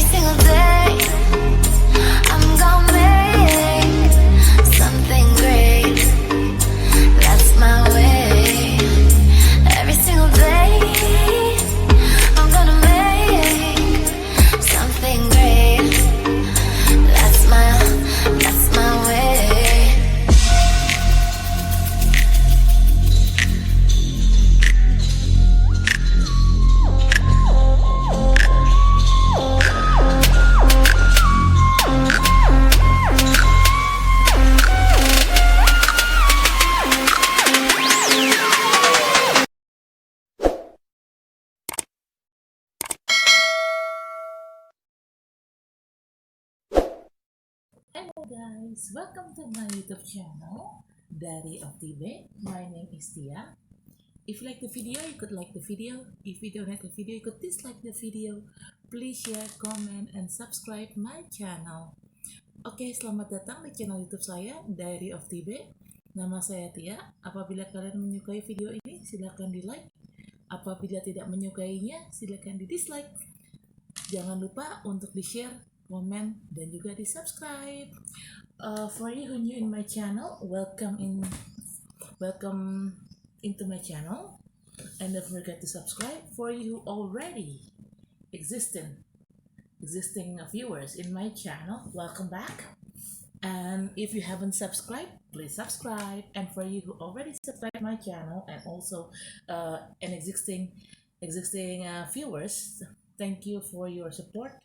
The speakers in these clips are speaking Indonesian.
single day I'm gonna make something great. That's my way. Every single day I'm gonna make something great. That's my way. Hello guys, welcome to my YouTube channel, Diary of TB. My name is Tia. If you like the video, you could like the video. If you don't like the video, you could dislike the video. Please share, comment, and subscribe my channel. Oke, selamat datang di channel YouTube saya, Diary of TB. Nama saya Tia. Apabila kalian menyukai video ini, silakan di like. Apabila tidak menyukainya, silakan di dislike. Jangan lupa untuk di share, comment, dan juga di subscribe. For you who new in my channel, welcome into my channel, and don't forget to subscribe. For you who already existing viewers in my channel, welcome back. And if you haven't subscribed, please subscribe. And for you who already subscribed my channel and also an existing viewers, thank you for your support.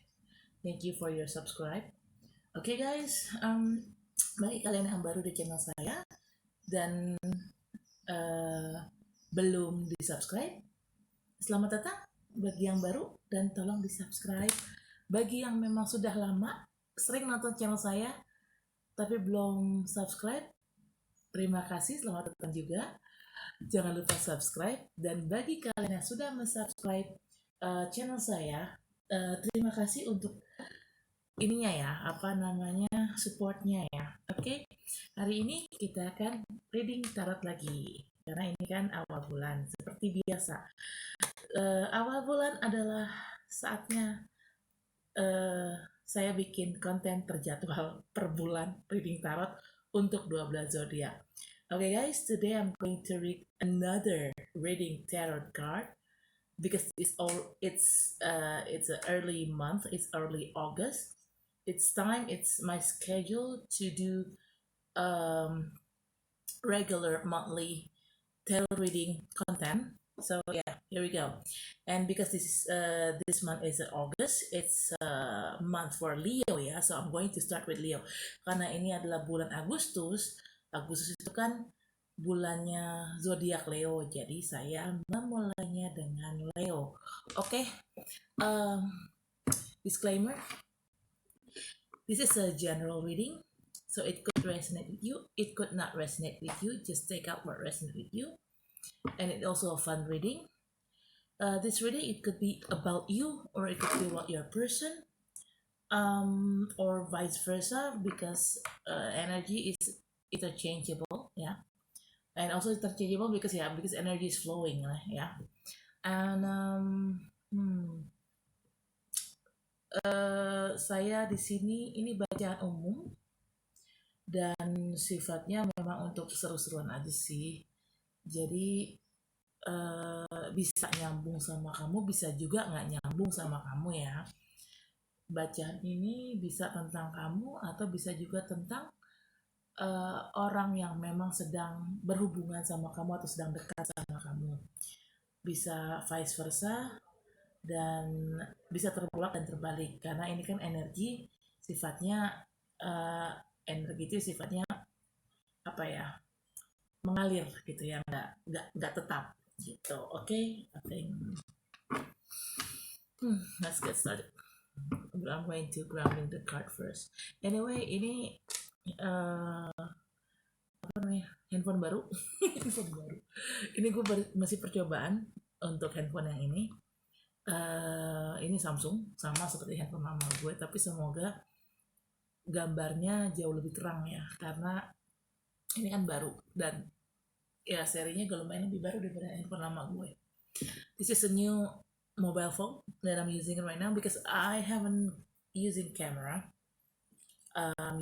Thank you for your subscribe. Oke guys, bagi kalian yang baru di channel saya dan belum di subscribe, selamat datang bagi yang baru dan tolong di subscribe. Bagi yang memang sudah lama sering nonton channel saya tapi belum subscribe, terima kasih, selamat datang juga. Jangan lupa subscribe. Dan bagi kalian yang sudah mensubscribe channel saya, terima kasih untuk ininya ya, supportnya ya. Oke, hari ini kita akan reading tarot lagi karena ini kan awal bulan. Seperti biasa, awal bulan adalah saatnya saya bikin konten terjadwal per bulan reading tarot untuk 12 zodiak. Okay guys, today I'm going to read another reading tarot card because it's an early month, it's early August. It's my schedule to do regular monthly tarot reading content. So yeah, here we go. And because this month is August, it's a month for Leo ya. So I'm going to start with Leo. Karena ini adalah bulan Agustus. Agustus itu kan bulannya zodiak Leo. Jadi saya memulainya dengan Leo. Oke. Disclaimer. This is a general reading, so it could resonate with you, it could not resonate with you, just take out what resonates with you. And it's also a fun reading. This reading, it could be about you, or it could be about your person, or vice versa, because energy is interchangeable, yeah. And also interchangeable because energy is flowing, yeah. And saya di sini ini bacaan umum dan sifatnya memang untuk seru-seruan aja sih. Jadi bisa nyambung sama kamu, bisa juga nggak nyambung sama kamu ya. Bacaan ini bisa tentang kamu atau bisa juga tentang orang yang memang sedang berhubungan sama kamu atau sedang dekat sama kamu. Bisa vice versa. Dan bisa terbalik dan terbalik karena ini kan energi sifatnya energi itu sifatnya apa ya, mengalir gitu ya, nggak tetap gitu. Oke. Let's get started. I'm going to grounding the card first. Anyway, ini apa namanya, handphone baru. Handphone baru ini gue masih percobaan untuk handphone yang ini. Ini Samsung, sama seperti handphone lama gue, tapi semoga gambarnya jauh lebih terang ya, karena ini kan baru dan ya serinya lumayan lebih baru daripada handphone lama gue. This is a new mobile phone that I'm using right now because I haven't using camera. I'm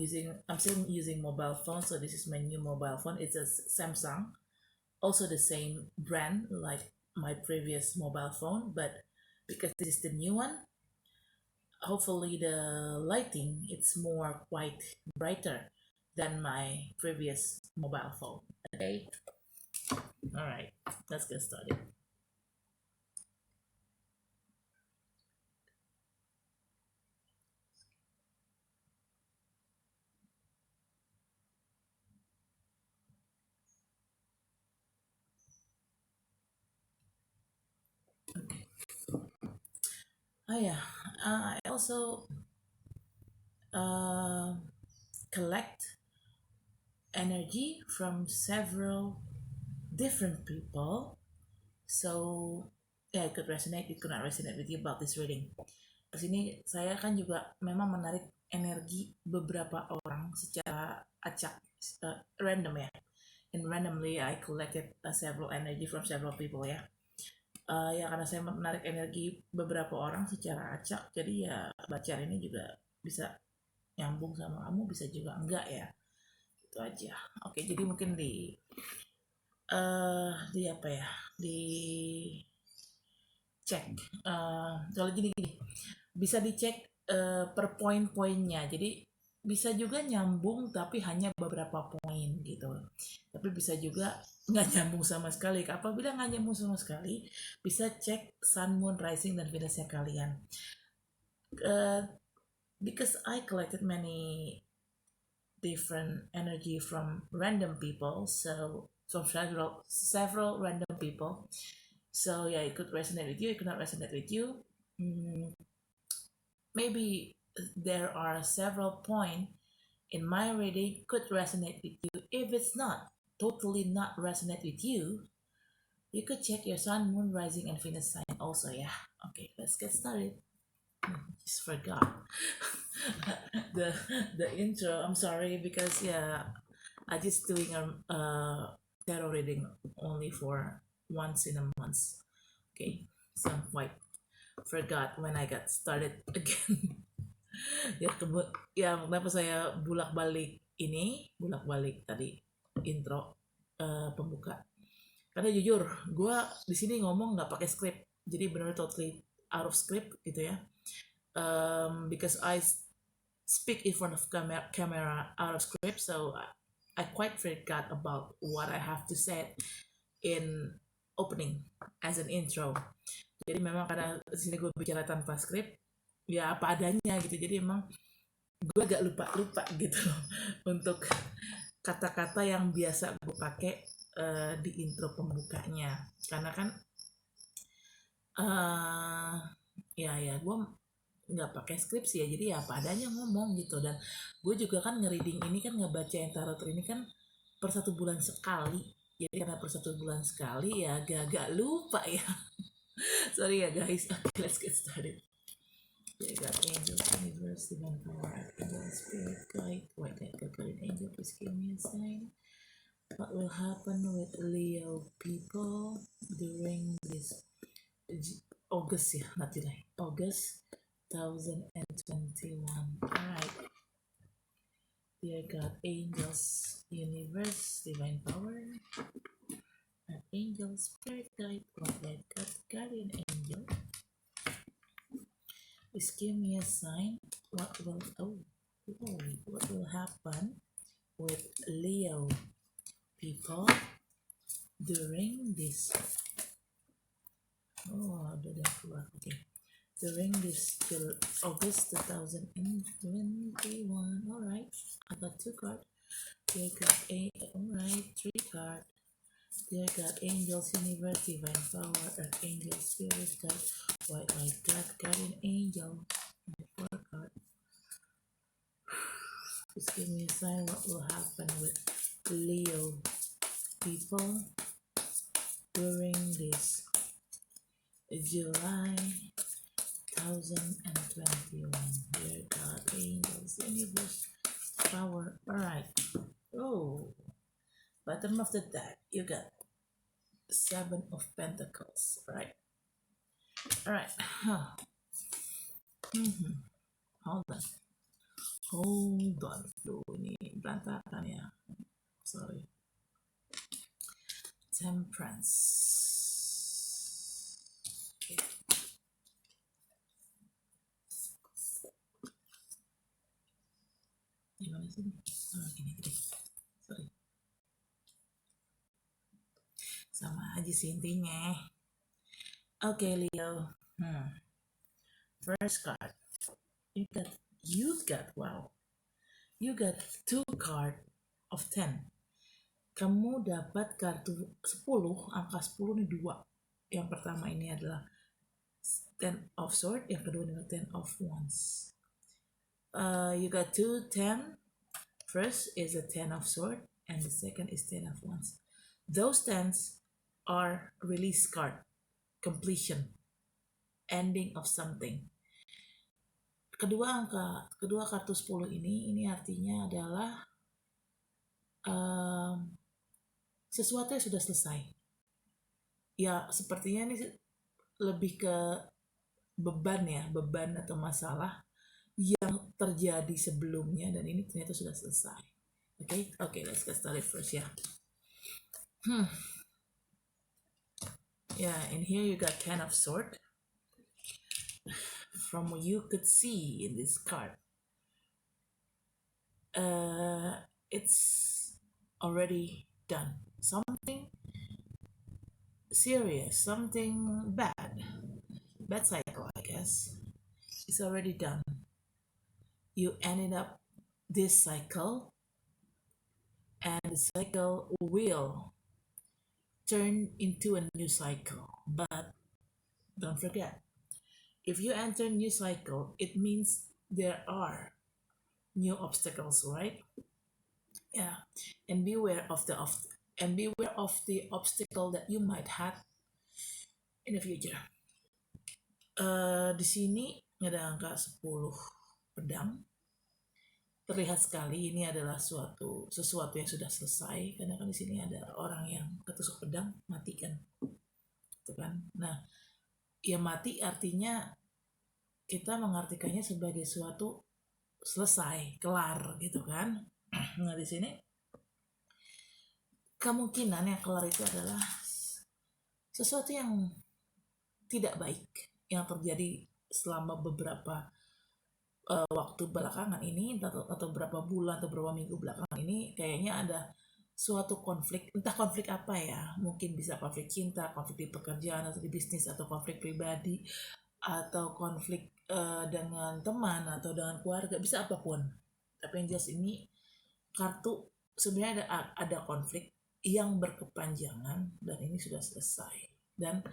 still using mobile phone, so this is my new mobile phone. It's a Samsung, also the same brand like my previous mobile phone, but because this is the new one, hopefully the lighting it's more quite brighter than my previous mobile phone. Okay, all right, let's get started. Okay. Oh yeah, I also uh, collect energy from several different people. So yeah, it could resonate, it could not resonate with you about this reading. Di sini saya kan juga memang menarik energi beberapa orang secara acak, random ya. And randomly I collected several energy from several people ya. Ya karena saya menarik energi beberapa orang secara acak, jadi ya bacaan ini juga bisa nyambung sama kamu, bisa juga enggak ya. Itu aja. Oke, jadi mungkin di apa ya? Di cek. Kalau gini bisa dicek per poin-poinnya. Jadi bisa juga nyambung tapi hanya beberapa poin gitu. Tapi bisa juga nggak nyambung sama sekali. Apabila nggak nyambung sama sekali, bisa cek sun, moon, rising dan Venusnya kalian. Because I collected many different energy from random people, so from several random people. So yeah, it could resonate with you, it could not resonate with you. Maybe there are several points in my reading could resonate with you. If it's not totally not resonate with you, you could check your sun, moon, rising, and Venus sign also. Yeah. Okay, let's get started. Just forgot the intro. I'm sorry because yeah, I just doing a tarot reading only for once in a month. Okay, so I'm quite forgot when I got started again. Kenapa saya bulak-balik tadi intro pembuka. Karena jujur, gue di sini ngomong nggak pakai script, jadi benar totally out of script gitu ya. Because I speak in front of camera out of script, so I quite forgot about what I have to say in opening as an intro. Jadi memang karena di sini gue bicara tanpa script, ya apa adanya gitu. Jadi emang gue agak lupa gitu loh untuk kata-kata yang biasa gue pakai di intro pembukanya. Karena kan ya gue nggak pakai skripsi ya, jadi ya apa adanya ngomong gitu. Dan gue juga kan ngereading ini kan ngebaca yang tarot ini kan per 1 bulan sekali, jadi karena per 1 bulan sekali ya agak lupa ya. Sorry ya guys. Okay, let's get started. Yeah, got angel, universe, divine power, archangel, spirit, guide, white knight, guardian angel, please give me a sign. What will happen with Leo people during this August ya, not July, August 2021. Alright. Dear God, angels, universe, divine power, archangel, spirit guide, white God, guardian angel. Please give me a sign. What will happen with Leo people during this? Okay. During this till August 2021. Alright, I got 2 cards. Dear God, alright, 3 cards. Dear God, angels, universe, divine power, archangel, spirit, God, white light, God, guardian angel. 4 cards. Please give me a sign. What will happen with Leo people during this July 2021. Dear God, angels, universe, power. Alright. Oh, bottom of the deck, you got 7 of Pentacles. Alright. Hold on. Duh, ini berantakan ya. Sorry. Temperance. Okay. Gimana sih? Gini. Sorry. Sama aja sih intinya. Okay, Leo. First card. You got 2 card of 10. Kamu dapat kartu 10, angka 10 ini 2. Yang pertama ini adalah 10 of Swords, yang kedua adalah 10 of Wands. You got 2 10. First is a 10 of Swords and the second is 10 of Wands. Those 10s are release card, completion, ending of something. Kedua kartu 10 ini artinya adalah sesuatu yang sudah selesai. Ya, sepertinya ini lebih ke beban atau masalah yang terjadi sebelumnya dan ini ternyata sudah selesai. Okay, let's get started first ya. Yeah, and here you got 10 of Swords. From what you could see in this card, it's already done. Something serious, something bad cycle, I guess. It's already done. You ended up this cycle, and the cycle will turn into a new cycle. But don't forget, if you enter a new cycle, it means there are new obstacles, right? Yeah, and beware of the obstacle that you might have in the future. Di sini ada angka 10 pedang. Terlihat sekali ini adalah sesuatu yang sudah selesai, karena kan di sini ada orang yang ketusuk pedang mati kan, gitu kan. Nah, ya mati artinya kita mengartikannya sebagai suatu selesai, kelar gitu kan. Nah, di sini kemungkinan yang kelar itu adalah sesuatu yang tidak baik yang terjadi selama beberapa waktu belakangan ini, atau beberapa bulan atau beberapa minggu belakangan ini. Kayaknya ada suatu konflik, entah konflik apa ya, mungkin bisa konflik cinta, konflik di pekerjaan atau di bisnis, atau konflik pribadi, atau konflik dengan teman atau dengan keluarga, bisa apapun. Tapi yang jelas ini kartu sebenarnya ada konflik yang berkepanjangan dan ini sudah selesai. Dan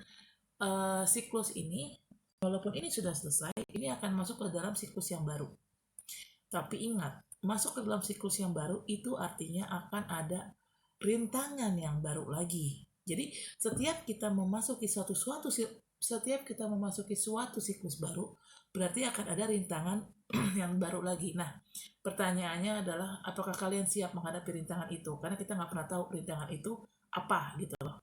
siklus ini, walaupun ini sudah selesai, ini akan masuk ke dalam siklus yang baru. Tapi ingat, masuk ke dalam siklus yang baru itu artinya akan ada rintangan yang baru lagi. Jadi setiap kita memasuki suatu siklus baru, berarti akan ada rintangan yang baru lagi. Nah, pertanyaannya adalah apakah kalian siap menghadapi rintangan itu? Karena kita nggak pernah tahu rintangan itu apa gitu loh.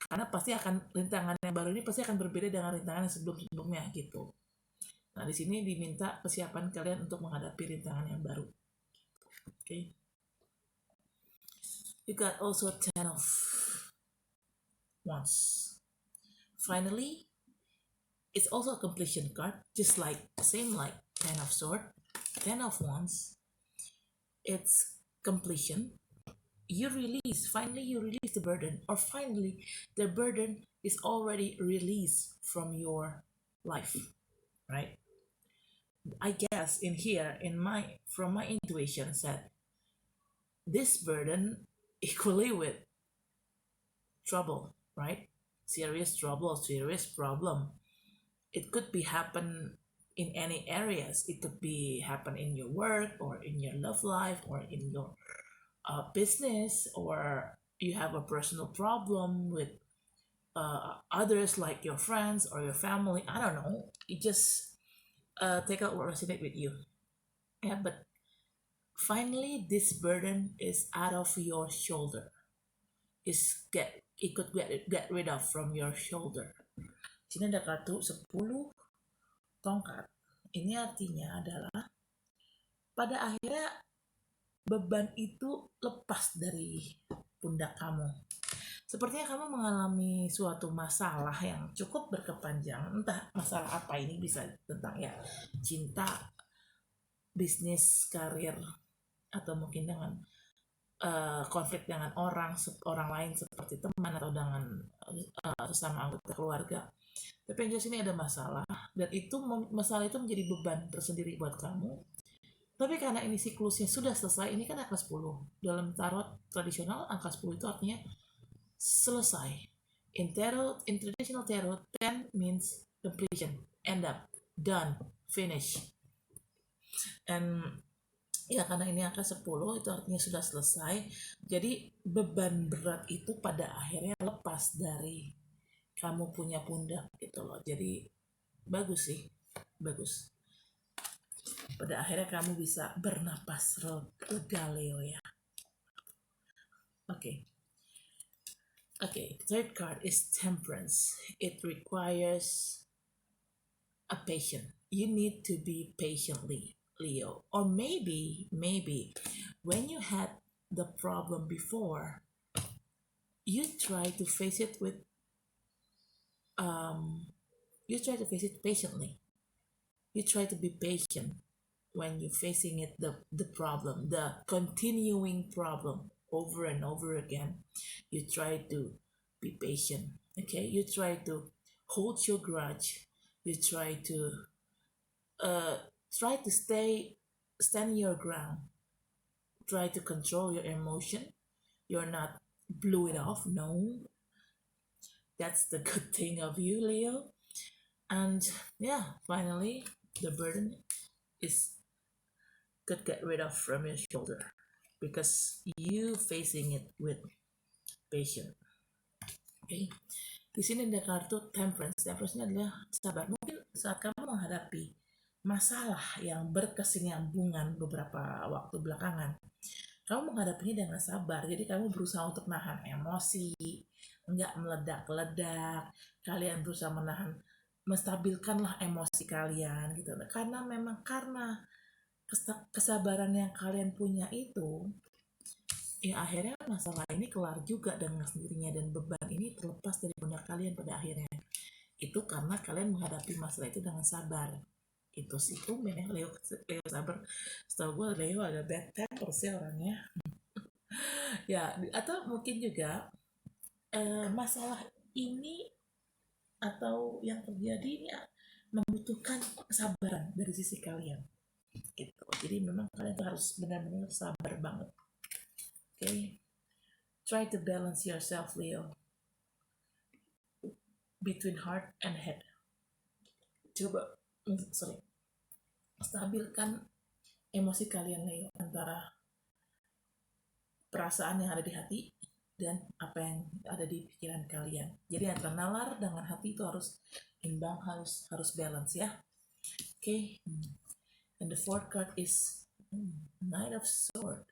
Karena pasti rintangan yang baru ini pasti akan berbeda dengan rintangan yang sebelumnya gitu. Nah, di sini diminta kesiapan kalian untuk menghadapi rintangan yang baru. Okay. You got also 10 of Wands. Finally, it's also a completion card, just like 10 of Swords, 10 of Wands. It's completion. Finally you release the burden, or finally the burden is already released from your life, right? I guess from my intuition said this burden equally with trouble, right? Serious trouble, serious problem. It could be happen in any areas. It could be happen in your work, or in your love life, or in your business, or you have a personal problem with others, like your friends or your family. I don't know. You just take out what resonates with you. Yeah, but finally this burden is out of your shoulder. It could get rid of from your shoulder. Sini ada kartu 10 tongkat. Ini artinya adalah pada akhirnya beban itu lepas dari pundak kamu. Sepertinya kamu mengalami suatu masalah yang cukup berkepanjangan, entah masalah apa ini, bisa tentang ya cinta, bisnis, karir, atau mungkin dengan konflik dengan orang lain seperti teman atau dengan sesama anggota keluarga. Tapi yang jelas ini ada masalah, dan masalah itu menjadi beban tersendiri buat kamu. Tapi karena ini siklusnya sudah selesai, ini kan angka 10. Dalam tarot tradisional, angka 10 itu artinya selesai. In traditional tarot, 10 means completion, end up, done, finish. And ya karena ini angka 10 itu artinya sudah selesai. Jadi beban berat itu pada akhirnya lepas dari kamu punya pundak gitu loh. Jadi bagus sih, bagus. Pada akhirnya kamu bisa bernapas lega, Leo ya. Okay, third card is Temperance. It requires a patient. You need to be patiently, Leo. Or maybe when you had the problem before, you try to face it with patiently. You try to be patient when you're facing it, the problem, the continuing problem over and over again. You try to be patient. Okay, you try to hold your grudge. You try to stand your ground. Try to control your emotion. You're not blew it off. No, that's the good thing of you, Leo. And yeah, finally, the burden could get rid of from your shoulder because you facing it with patience. Okay. Di sini ada kartu Temperance. Temperance ini adalah sabar. Mungkin saat kamu menghadapi masalah yang berkesinambungan beberapa waktu belakangan, kamu menghadapinya dengan sabar. Jadi kamu berusaha untuk nahan emosi, enggak meledak-ledak. Kalian berusaha menstabilkanlah emosi kalian gitu. Karena kesabaran yang kalian punya itu, ya akhirnya masalah ini kelar juga dengan sendirinya, dan beban ini terlepas dari pundak kalian pada akhirnya. Itu karena kalian menghadapi masalah itu dengan sabar. Itu sih tumben ya Leo sabar. Setahu gue Leo ada bad temper sih orangnya. Ya, atau mungkin juga masalah ini atau yang terjadi ini membutuhkan kesabaran dari sisi kalian gitu. Jadi memang kalian tuh harus benar-benar sabar banget. Okay, try to balance yourself, Leo, between heart and head. Coba stabilkan emosi kalian, Leo, antara perasaan yang ada di hati dan apa yang ada di pikiran kalian. Jadi antara nalar dengan hati itu harus imbang, harus balance ya. Okay. And the fourth card is Knight of Swords.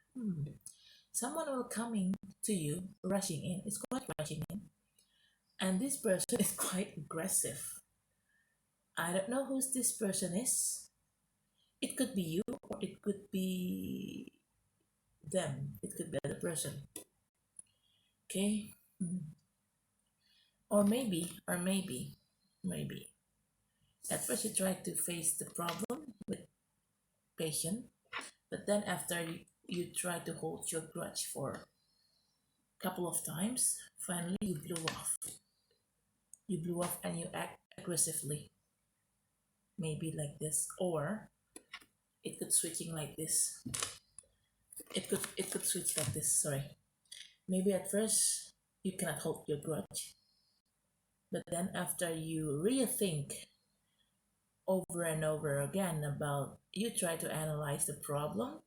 Someone will coming to you, rushing in. It's quite rushing in. And this person is quite aggressive. I don't know who this person is. It could be you, or it could be them. It could be other person. Okay. Or maybe. At first you try to face the problem with patience, but then after you try to hold your grudge for a couple of times, finally you blew off. You blew off and you act aggressively. Maybe like this, or it could switching like this. It could switch like this, sorry. Maybe at first you cannot hold your grudge, but then after you rethink over and over again about, you try to analyze the problem,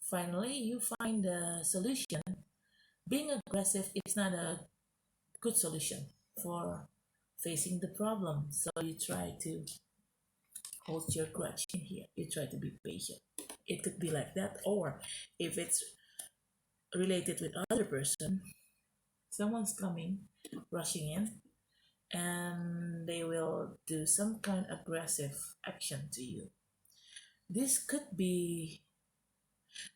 finally you find a solution. Being aggressive is not a good solution for facing the problem, so you try to hold your grudge in here. You try to be patient. It could be like that, or if it's related with other person, someone's coming, rushing in, and they will do some kind of aggressive action to you. This could be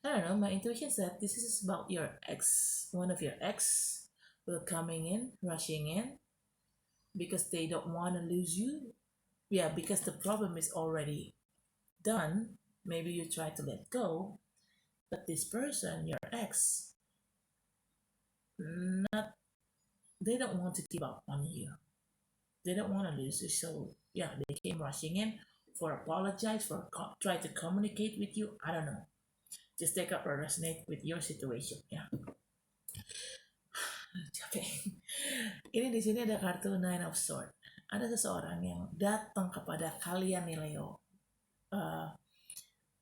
I don't know, my intuition said this is about your ex. One of your ex will coming in, rushing in, because they don't want to lose you. Yeah, because the problem is already done. Maybe you try to let go, but this person, your ex, not they don't want to give up on you. They don't want to lose you. So yeah, they came rushing in for apologize, for try to communicate with you. I don't know. Just take up or resonate with your situation ya. Capek. Ini di sini ada kartu Nine of Swords. Ada seseorang yang datang kepada kalian nih Leo.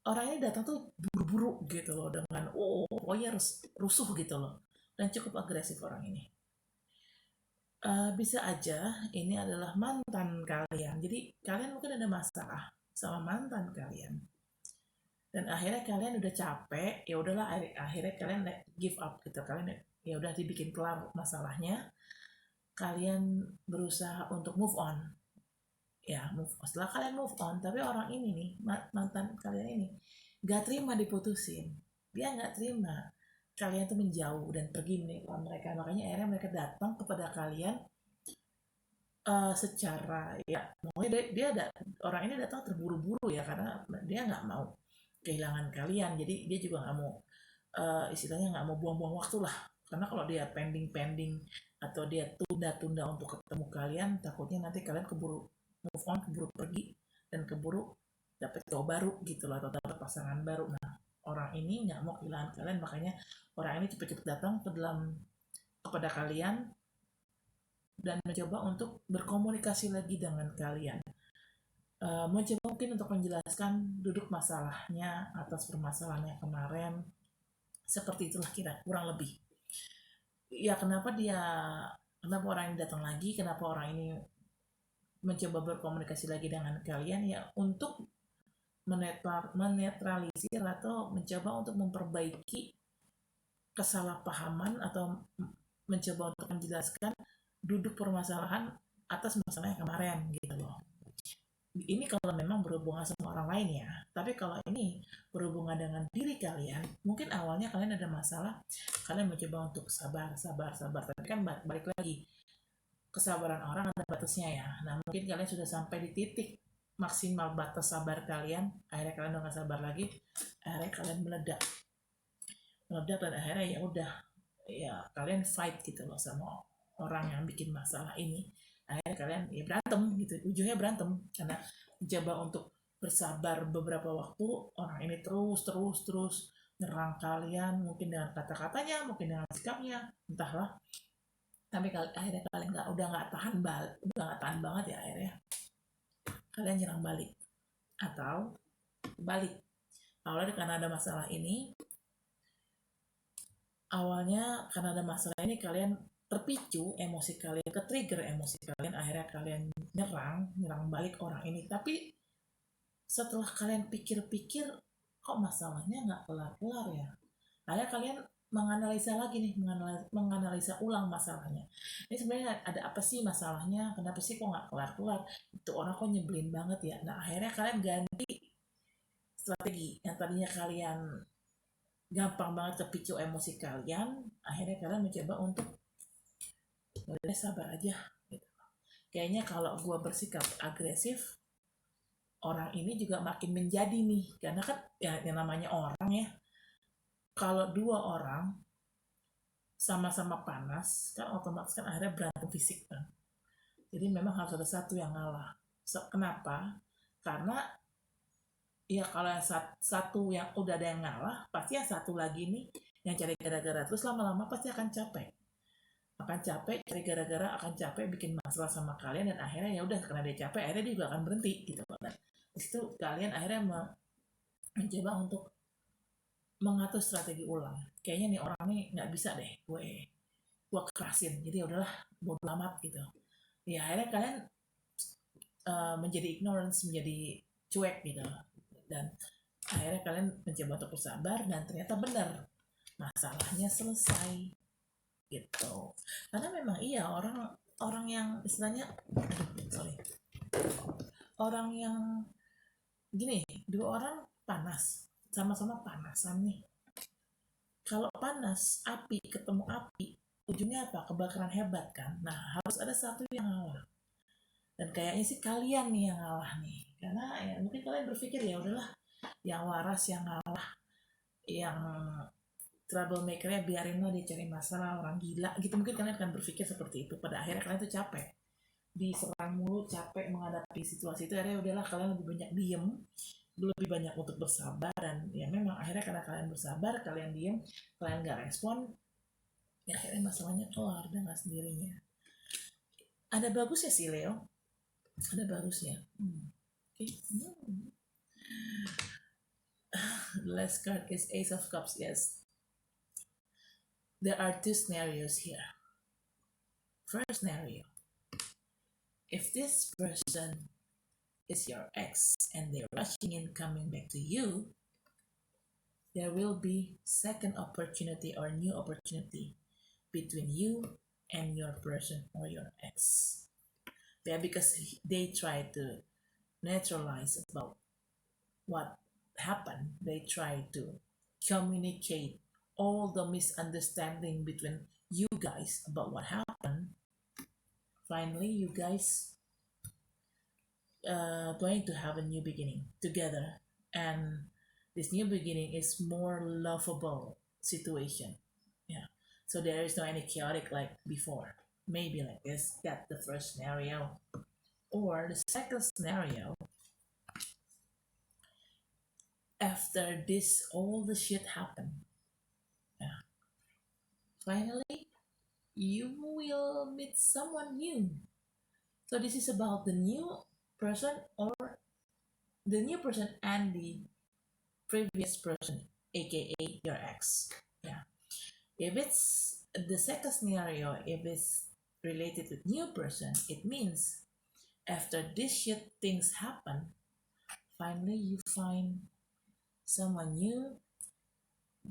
Orang ini datang tuh buru-buru gitu loh, dengan pokoknya rusuh gitu loh, dan cukup agresif orang ini. Bisa aja ini adalah mantan kalian. Jadi kalian mungkin ada masalah sama mantan kalian, dan akhirnya kalian udah capek, ya udahlah, akhirnya kalian give up gitu. Kalian ya udah dibikin kelar masalahnya, kalian berusaha untuk move on. Ya, setelah kalian move on, tapi orang ini nih, mantan kalian ini gak terima diputusin. Dia gak terima kalian tuh menjauh dan pergi meninggalkan mereka. Makanya akhirnya mereka datang kepada kalian secara, ya pokoknya orang ini datang terburu-buru ya, karena dia nggak mau kehilangan kalian. Jadi dia juga nggak mau istilahnya nggak mau buang-buang waktu lah, karena kalau dia pending atau dia tunda-tunda untuk ketemu kalian, takutnya nanti kalian keburu move on, keburu pergi, dan keburu dapat cowok baru gitu loh, atau dapat pasangan baru. Nah, orang ini nggak mau kehilangan kalian, makanya orang ini cepet-cepet datang kepada kalian dan mencoba untuk berkomunikasi lagi dengan kalian. Mencoba mungkin untuk menjelaskan duduk masalahnya atas permasalahannya kemarin. Seperti itulah kurang lebih. Ya, kenapa orang ini datang lagi, kenapa orang ini mencoba berkomunikasi lagi dengan kalian, ya untuk menetralisir atau mencoba untuk memperbaiki kesalahpahaman, atau mencoba untuk menjelaskan duduk permasalahan atas masalah yang kemarin gitu loh. Ini kalau memang berhubungan sama orang lain ya. Tapi kalau ini berhubungan dengan diri kalian, mungkin awalnya kalian ada masalah, kalian mencoba untuk sabar. Tapi kan balik lagi, kesabaran orang ada batasnya ya. Nah, mungkin kalian sudah sampai di titik maksimal batas sabar kalian, akhirnya kalian udah gak sabar lagi, akhirnya kalian meledak, dan akhirnya ya udah, ya kalian fight gitu loh sama orang yang bikin masalah ini. Akhirnya kalian ya berantem gitu, ujungnya berantem, karena mencoba untuk bersabar beberapa waktu, orang ini terus nyerang kalian, mungkin dengan kata-katanya, mungkin dengan sikapnya, entahlah. Tapi akhirnya kalian udah nggak tahan banget ya, akhirnya kalian nyerang balik atau balik. Awalnya karena ada masalah ini, kalian terpicu emosi kalian, ke-trigger emosi kalian, akhirnya kalian nyerang balik orang ini. Tapi setelah kalian pikir-pikir, kok masalahnya nggak kelar-kelar ya, akhirnya kalian menganalisa ulang masalahnya. Ini sebenarnya ada apa sih masalahnya, kenapa sih kok nggak kelar-kelar, itu orang kok nyebelin banget ya. Nah, akhirnya kalian ganti strategi. Yang tadinya kalian gampang banget terpicu emosi kalian, akhirnya kalian mencoba untuk boleh sabar aja gitu. Kayaknya kalau gue bersikap agresif, orang ini juga makin menjadi nih, karena kan ya yang namanya orang ya, kalau dua orang sama-sama panas kan otomatis kan akhirnya berantem fisik kan. Jadi memang harus ada satu yang ngalah. Kenapa? Karena ya kalau yang satu yang udah ada yang ngalah, pasti yang satu lagi nih yang cari gara-gara, terus lama-lama pasti akan capek cari gara-gara, akan capek bikin masalah sama kalian, dan akhirnya ya udah, karena dia capek akhirnya dia juga akan berhenti gitu. Dan disitu kalian akhirnya mencoba untuk mengatur strategi ulang. Kayaknya nih orang nih nggak bisa deh gue kerasin, jadi udahlah bodo amat gitu ya. Akhirnya kalian menjadi ignorance, menjadi cuek gitu, dan akhirnya kalian mencoba untuk bersabar, dan ternyata benar masalahnya selesai gitu. Karena memang iya, orang yang istilahnya orang yang gini, dua orang panas, sama-sama panasan nih. Kalau panas, api ketemu api, ujungnya apa? Kebakaran hebat kan. Nah, harus ada satu yang ngalah. Dan kayaknya sih kalian nih yang ngalah nih. Karena ya mungkin kalian berpikir ya udahlah, yang waras yang ngalah, yang troublemaker-nya biarin lah dia cari masalah, orang gila gitu. Mungkin kalian akan berpikir seperti itu. Pada akhirnya kalian tuh capek. Diserang mulu, capek menghadapi situasi itu. Akhirnya udahlah kalian lebih banyak diem, lebih banyak untuk bersabar. Dan ya memang akhirnya karena kalian bersabar, kalian diem, kalian gak respon, ya akhirnya masalahnya keluar dengan sendirinya. Ada bagusnya sih Leo, ada bagusnya. Okay. The last card is Ace of Cups. Yes, there are two scenarios here. First scenario, if this person is your ex and they're rushing in coming back to you, there will be second opportunity or new opportunity between you and your person or your ex. Yeah, because they try to neutralize about what happened. They try to communicate all the misunderstanding between you guys about what happened. Finally, you guys going to have a new beginning together, and this new beginning is more lovable situation. Yeah, so there is no any chaotic like before. Maybe like this. That's the first scenario. Or the second scenario, after this all the shit happened, yeah, finally you will meet someone new. So this is about the new person or the new person and the previous person, aka your ex. Yeah. If it's the second scenario, if it's related with new person, it means after this shit things happen, finally you find someone new,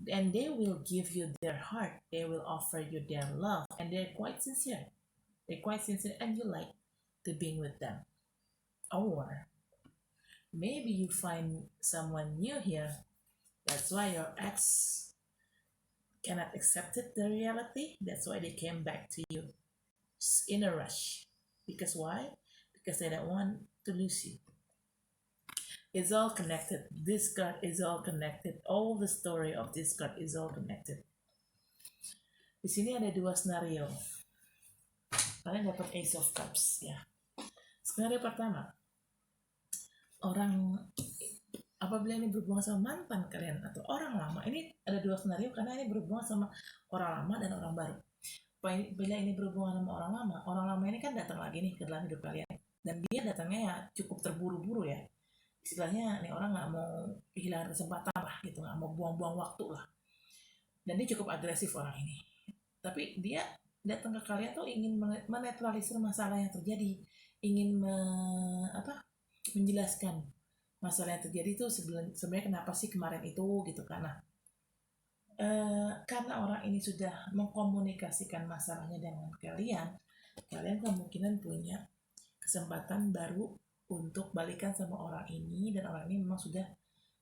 and they will give you their heart, they will offer you their love, and they're quite sincere, and you like to be with them. Or maybe you find someone new here, that's why your ex cannot accept it, the reality, that's why they came back to you in a rush. Because why? Because they don't want to lose you. It's all connected. This card is all connected. All the story of this card is all connected. Di sini ada dua scenario. Kalian dapat Ace of Cups ya. Skenario pertama, orang apabila ini berhubungan sama mantan kalian atau orang lama, ini ada dua skenario karena ini berhubungan sama orang lama dan orang baru. Bila ini berhubungan sama orang lama ini kan datang lagi nih ke dalam hidup kalian, dan dia datangnya ya cukup terburu-buru ya. Istilahnya nih orang nggak mau kehilangan kesempatan lah gitu, nggak mau buang-buang waktu lah, dan dia cukup agresif orang ini. Tapi dia datang ke kalian tuh ingin menetralisir masalah yang terjadi, ingin menjelaskan masalah yang terjadi itu sebenarnya kenapa sih kemarin itu gitu. Karena orang ini sudah mengkomunikasikan masalahnya dengan kalian kemungkinan punya kesempatan baru untuk balikan sama orang ini, dan orang ini memang sudah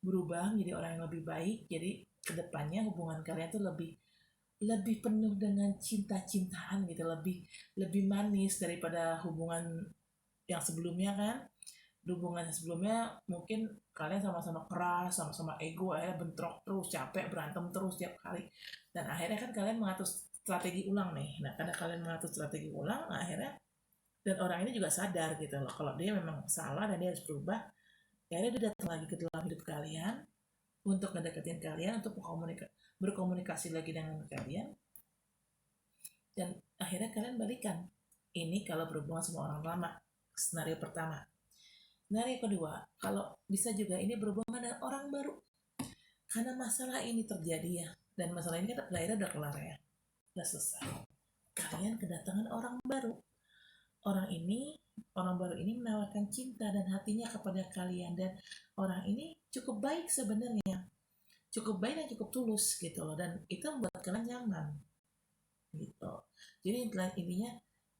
berubah menjadi orang yang lebih baik. Jadi kedepannya hubungan kalian tuh lebih penuh dengan cinta-cintaan gitu, lebih manis daripada hubungan yang sebelumnya kan. Hubungan yang sebelumnya mungkin kalian sama-sama keras, sama-sama ego, akhirnya bentrok terus, capek, berantem terus tiap hari, dan akhirnya kan kalian mengatur strategi ulang nih. Nah karena kalian mengatur strategi ulang, akhirnya dan orang ini juga sadar gitu loh kalau dia memang salah dan dia harus berubah. Akhirnya dia datang lagi ke dalam hidup kalian untuk ngedeketin kalian, untuk berkomunikasi lagi dengan kalian, dan akhirnya kalian balikan. Ini kalau berhubungan sama orang lama, skenario pertama. Skenario kedua, kalau bisa juga ini berhubungan dengan orang baru, karena masalah ini terjadi ya, dan masalah ini kan akhirnya udah kelar ya, udah selesai. Kalian kedatangan orang baru. Orang baru ini menawarkan cinta dan hatinya kepada kalian, dan orang ini cukup baik sebenarnya, cukup baik dan cukup tulus gitu loh, dan itu membuat kalian nyaman gitu. Jadi intinya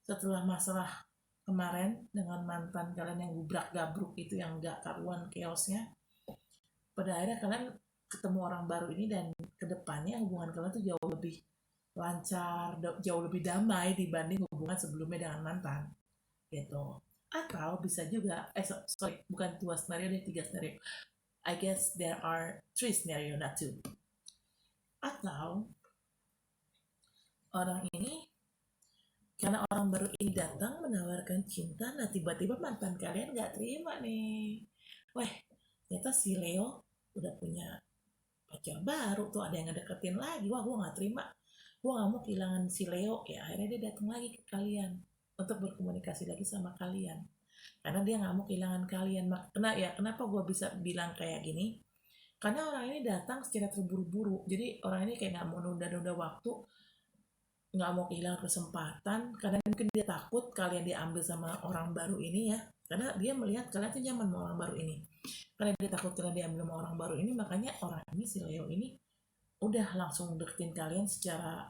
setelah masalah kemarin dengan mantan kalian yang gubrak gabruk itu, yang gak karuan chaosnya, pada akhirnya kalian ketemu orang baru ini dan kedepannya hubungan kalian tuh jauh lebih lancar, jauh lebih damai dibanding hubungan sebelumnya dengan mantan gitu. Atau bisa juga, sorry, bukan 2 skenario, ada 3 skenario. I guess there are 3 scenario, not 2. Atau orang ini, karena orang baru ini datang menawarkan cinta, nah tiba-tiba mantan kalian gak terima nih. Wah, ternyata si Leo udah punya pacar baru tuh, ada yang ngedeketin lagi. Wah, gue gak terima, gue gak mau kehilangan si Leo. Ya akhirnya dia datang lagi ke kalian untuk berkomunikasi lagi sama kalian, karena dia gak mau kehilangan kalian. Kenapa gue bisa bilang kayak gini? Karena orang ini datang secara terburu-buru, jadi orang ini kayak gak mau nunda-nunda waktu, nggak mau kehilangan kesempatan, karena mungkin dia takut kalian diambil sama orang baru ini ya, karena dia melihat kalian tuh nyaman sama orang baru ini. Karena dia takut kalian diambil sama orang baru ini, makanya orang ini, si Leo ini, udah langsung deketin kalian secara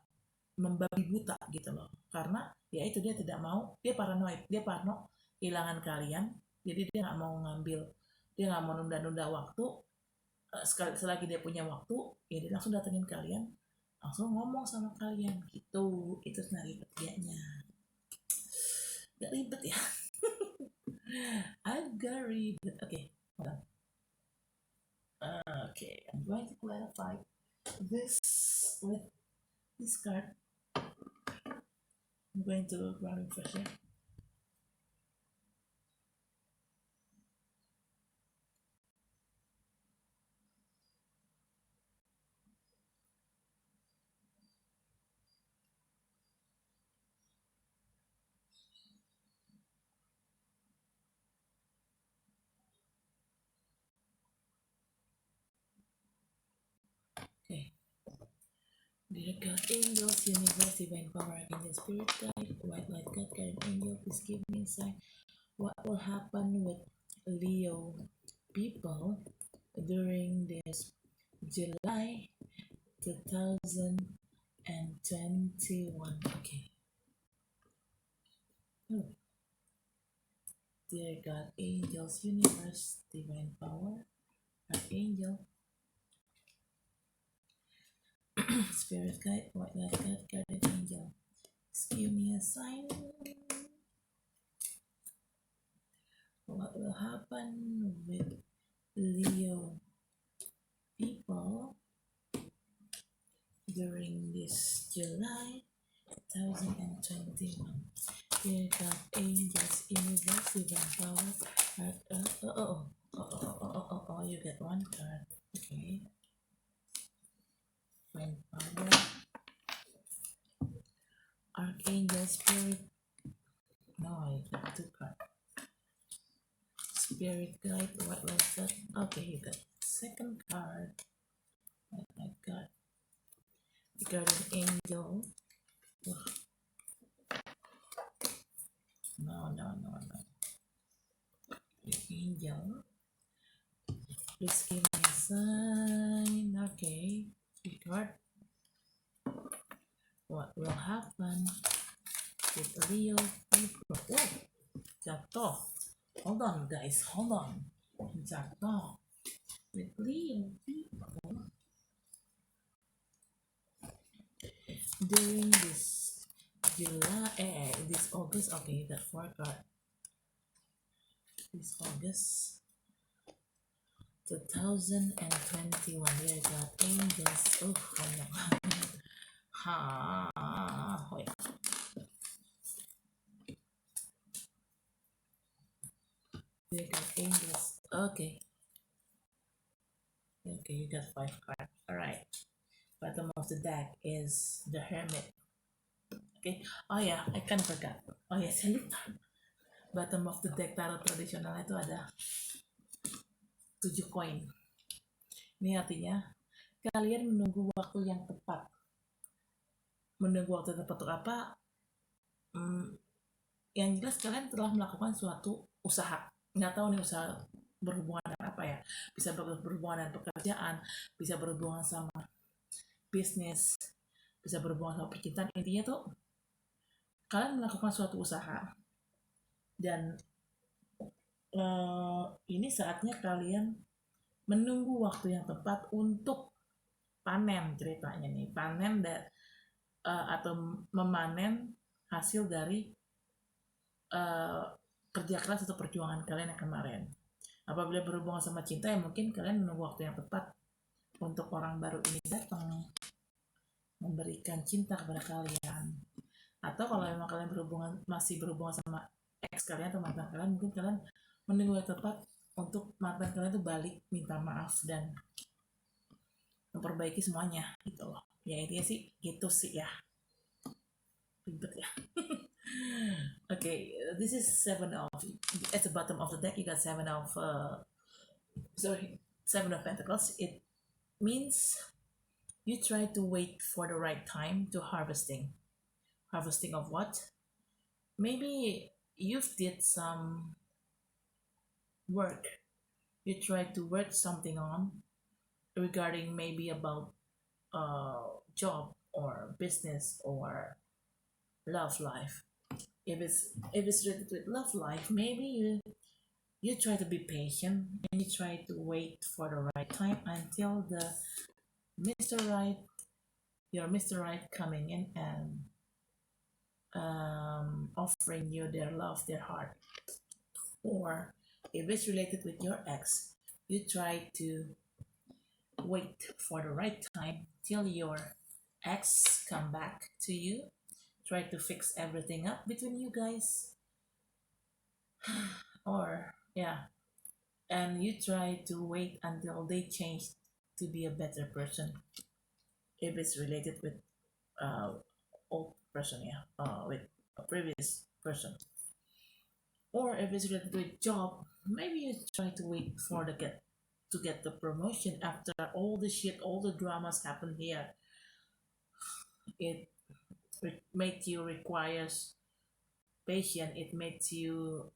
membabi buta gitu loh. Karena ya itu, dia tidak mau, dia paranoid, dia parno kehilangan kalian, jadi dia nggak mau ngambil, dia nggak mau nunda-nunda waktu. Selagi dia punya waktu, ya dia langsung datengin kalian, langsung ngomong sama kalian gitu. Itu skenario ketiganya. Gak ribet ya. Agak ribet. Oke, hold on. Okay, I'm going to clarify this with this card. I'm going to run refresher. Okay. Dear God, angels, universe, divine power, archangel, spirit guide, white light God, guardian angel, please give me a sign. What will happen with Leo people during this July 2021? Okay. Dear God, angels, universe, divine power, archangel, spirit guide, white light God, guardian angel, just give me a sign. What will happen with Leo people during this July 2021? Dear God, angels, universe, divine power, you get one card. Okay. Divine power, archangel, spirit. No, I got 2 cards. Spirit guide, what was that? Okay, you got second card. I got guardian angel. No. Angel, please give me a sign. Okay, 3 card. What will happen with Leo people? Oh, jatuh. Hold on, guys. Hold on. Jatuh. With Leo people during this July, this August. Okay, you got 4 cards. This August 2021. Dear God, angels. Oh no. Wait. Dear God, angels. Okay, you got 5 cards. Alright. Bottom of the deck is the Hermit. Okay. Oh ya, I kind of forgot. Oh ya, saya lupa. Bottom of the deck tarot tradisional itu ada 7 koin. Ini artinya kalian menunggu waktu yang tepat. Menunggu waktu yang tepat untuk apa? Yang jelas kalian telah melakukan suatu usaha. Nggak tahu nih usaha berhubungan dengan apa ya. Bisa berhubungan dengan pekerjaan, bisa berhubungan sama bisnis, bisa berhubungan sama percintaan. Intinya tuh kalian melakukan suatu usaha, dan ini saatnya kalian menunggu waktu yang tepat untuk panen ceritanya nih, panen atau memanen hasil dari kerja keras atau perjuangan kalian yang kemarin. Apabila berhubungan sama cinta, ya mungkin kalian menunggu waktu yang tepat untuk orang baru ini datang memberikan cinta kepada kalian. Atau kalau memang kalian masih berhubungan sama ex kalian atau mantan kalian, mungkin kalian menunggu yang tepat untuk mantan kalian itu balik, minta maaf dan memperbaiki semuanya gitu loh. Ya intinya sih gitu sih ya, ribet ya. Okay, this is at the bottom of the deck. You got seven of Pentacles. It means you try to wait for the right time to harvesting of what? Maybe you've did some work. You try to work something on regarding maybe about job or business or love life. If it's related with love life, maybe you try to be patient and you try to wait for the right time until your Mr. Right coming in and offering you their love, their heart. Or if it's related with your ex, you try to wait for the right time till your ex come back to you. Try to fix everything up between you guys. Or yeah, and you try to wait until they change to be a better person. If it's related with old person, with a previous person. Or if it's related with job, maybe you try to wait for to get the promotion after all the shit, all the dramas happen here. It makes you requires patience. It makes you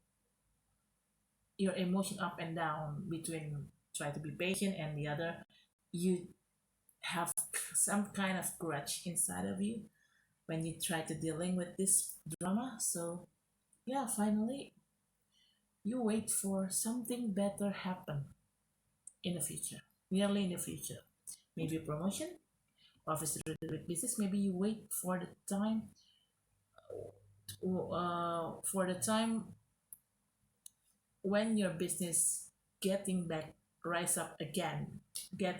your emotion up and down between try to be patient and the other you have some kind of grudge inside of you when you try to dealing with this drama. So yeah, finally you wait for something better happen in the future, nearly in the future, maybe a promotion. Or if it's related with business, maybe you wait for the time when your business rise up again, yeah,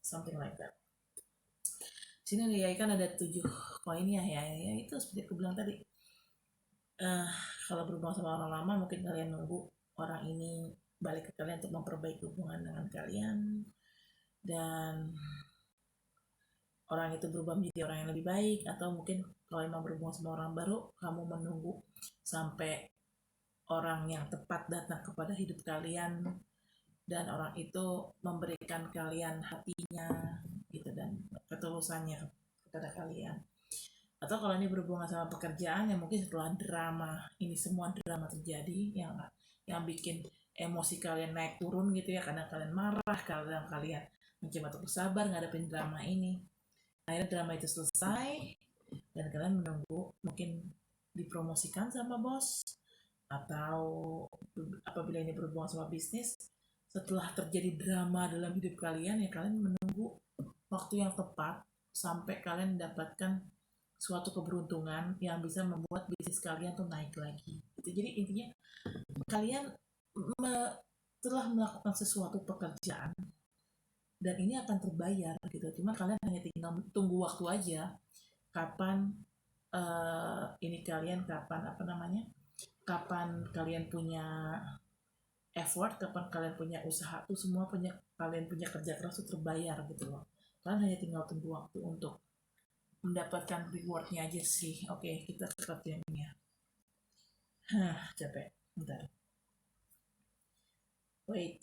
something like that. Sini lihat kan ada 7 koin ya itu seperti aku bilang tadi. Kalau berhubungan sama orang lama, mungkin kalian nunggu orang ini balik ke kalian untuk memperbaiki hubungan dengan kalian, dan orang itu berubah menjadi orang yang lebih baik. Atau mungkin kalau memang berhubungan sama orang baru, kamu menunggu sampai orang yang tepat datang kepada hidup kalian dan orang itu memberikan kalian hatinya gitu dan ketulusannya kepada kalian. Atau kalau ini berhubungan sama pekerjaan, ya mungkin setelah ini semua drama terjadi yang bikin emosi kalian naik turun gitu ya. Kadang kalian marah, kadang kalian mencoba untuk bersabar ngadepin drama ini. Akhirnya drama itu selesai dan kalian menunggu mungkin dipromosikan sama bos. Atau apabila ini berhubungan sama bisnis, setelah terjadi drama dalam hidup kalian, ya kalian menunggu waktu yang tepat sampai kalian mendapatkan suatu keberuntungan yang bisa membuat bisnis kalian tuh naik lagi. Jadi intinya kalian telah melakukan sesuatu pekerjaan dan ini akan terbayar gitu. Cuma kalian hanya tinggal tunggu waktu aja kapan kapan kalian punya effort, kapan kalian punya usaha tuh semua kalian punya kerja keras tuh terbayar gitu loh. Kalian hanya tinggal tunggu waktu untuk mendapatkan rewardnya aja sih. Oke, kita ke kartu yang ini ya. Capek. Bentar. Wait.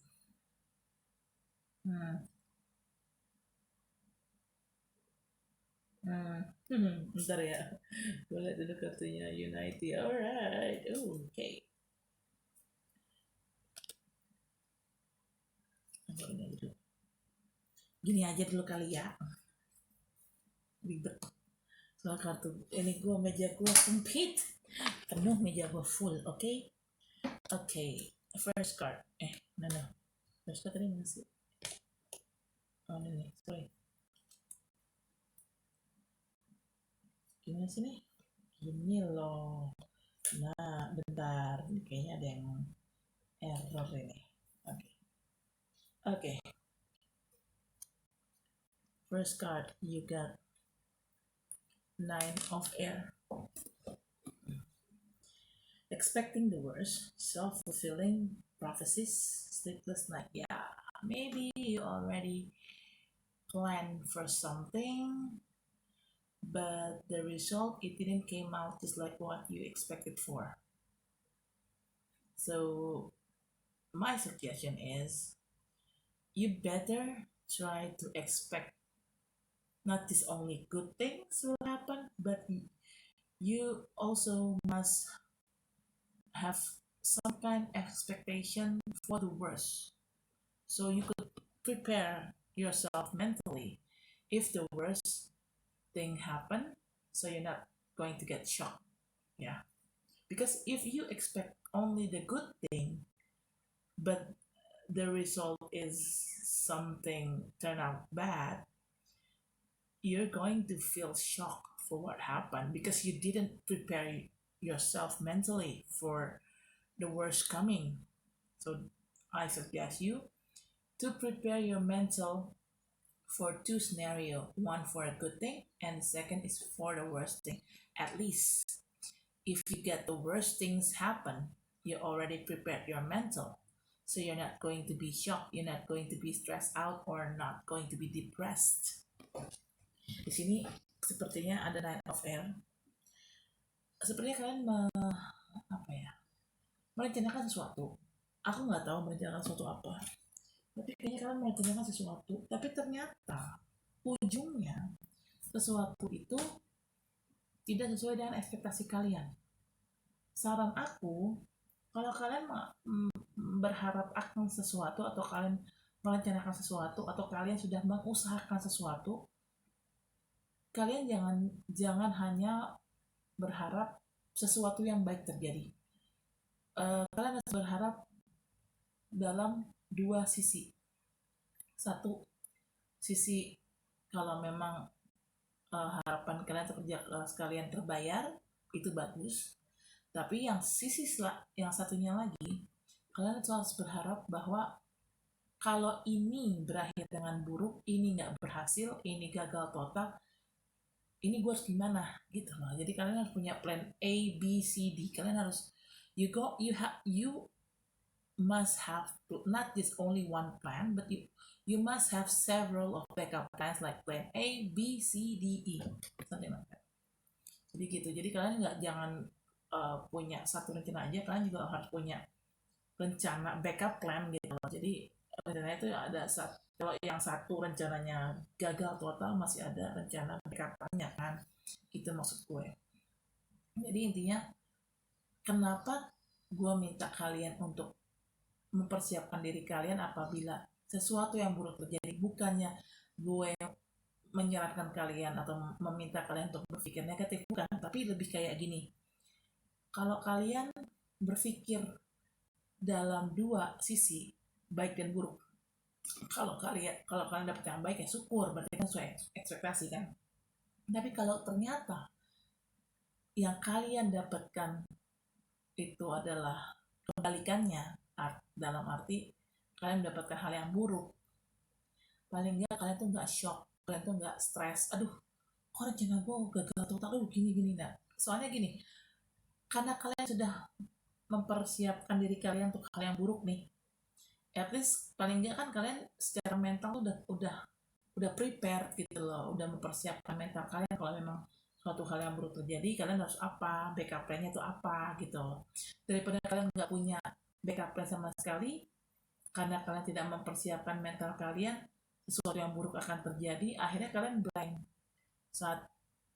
Bentar ya. Gue lihat dulu kartunya Unity. Alright. Okay. Gini aja dulu kali ya. Ribet. Soal kartu ini meja gue sempit. Penuh meja gue full. Okay. First card. No. First card tadi mana sih? Oh ini nih, sorry. Gimana sih nih? Gini loh. Nah, bentar. Ini kayaknya ada yang error ini. Oke. First card, you got 9 of air. Expecting the worst, self-fulfilling prophecies, sleepless night. Yeah, maybe you already planned for something, but the result, it didn't came out just like what you expected for. So my suggestion is you better try to expect not just only good things will happen, but you also must have some kind of expectation for the worst. So you could prepare yourself mentally if the worst thing happen, so you're not going to get shocked. Yeah. Because if you expect only the good thing, but the result is something turn out bad, you're going to feel shocked for what happened because you didn't prepare yourself mentally for the worst coming. So I suggest you to prepare your mental for two scenarios, one for a good thing and the second is for the worst thing. At least if you get the worst things happen, you already prepared your mental. So you're not going to be shocked, you're not going to be stressed out or not going to be depressed. Di sini sepertinya ada 9 of air. Sepertinya kalian merencanakan sesuatu. Aku nggak tahu merencanakan sesuatu apa. Tapi kayaknya kalian merencanakan sesuatu. Tapi ternyata ujungnya sesuatu itu tidak sesuai dengan ekspektasi kalian. Saran aku, kalau kalian berharap akan sesuatu atau kalian merencanakan sesuatu atau kalian sudah mengusahakan sesuatu, kalian jangan hanya berharap sesuatu yang baik terjadi. Kalian harus berharap dalam dua sisi. Satu sisi, kalau memang harapan kalian kerja kalian terbayar, itu bagus. Tapi yang yang satunya lagi, kalian harus berharap bahwa kalau ini berakhir dengan buruk, ini nggak berhasil, ini gagal total, ini gue harus gimana gitu loh. Jadi kalian harus punya plan A, B, C, D. Kalian harus you must have not just only one plan, but you must have several of backup plans like plan A, B, C, D, E, something like that. Jadi gitu. Jadi kalian jangan punya satu rencana aja, kalian juga harus punya rencana backup plan gitu loh. Jadi rencana itu ada kalau yang satu rencananya gagal total, masih ada rencana backup-nya kan. Itu maksud gue. Jadi intinya kenapa gue minta kalian untuk mempersiapkan diri kalian apabila sesuatu yang buruk terjadi, bukannya gue menyarankan kalian atau meminta kalian untuk berpikir negatif, bukan, tapi lebih kayak gini. Kalau kalian berpikir dalam dua sisi, baik dan buruk, kalau kalian dapat yang baik ya syukur, berarti kan sesuai ekspektasi kan. Tapi kalau ternyata yang kalian dapatkan itu adalah kebalikannya, dalam arti kalian mendapatkan hal yang buruk, paling nggak kalian tuh nggak shock, kalian tuh nggak stres, aduh kok rencana gue gagal total, gini. Nah, soalnya gini, karena kalian sudah mempersiapkan diri kalian untuk hal yang buruk nih, at least paling nggak kan kalian secara mental tuh udah prepare gitu loh, udah mempersiapkan mental kalian kalau memang suatu hal yang buruk terjadi, kalian harus apa, backup plan-nya itu apa gitu. Daripada kalian nggak punya backup plan sama sekali, karena kalian tidak mempersiapkan mental kalian, sesuatu yang buruk akan terjadi, akhirnya kalian blank. Saat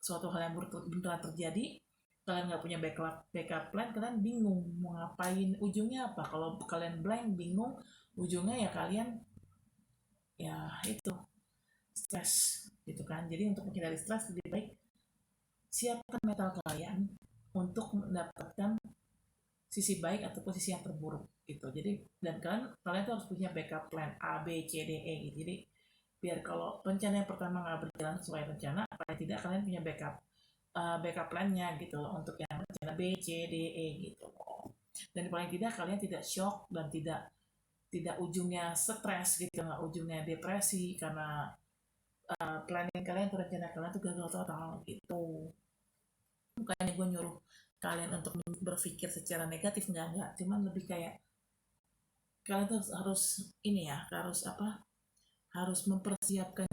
suatu hal yang buruk beneran terjadi, kalian nggak punya backup plan, kalian bingung mau ngapain, ujungnya apa. Kalau kalian blank, bingung, ujungnya ya kalian ya itu stres gitu kan. Jadi untuk menghindari stres, lebih baik siapkan mental kalian untuk mendapatkan sisi baik ataupun sisi yang terburuk gitu. Jadi dan kalian tuh harus punya backup plan A B C D E gitu. Jadi biar kalau rencana yang pertama nggak berjalan sesuai rencana, paling tidak kalian punya backup plannya gitu loh untuk yang rencana B C D E gitu loh. Dan paling tidak kalian tidak shock dan tidak ujungnya stres gitu, nggak ujungnya depresi karena planning kalian atau rencana kalian tuh gagal total gitu. Bukannya gue nyuruh kalian untuk berpikir secara negatif, enggak, cuman lebih kayak kalian tuh harus ini ya, harus mempersiapkan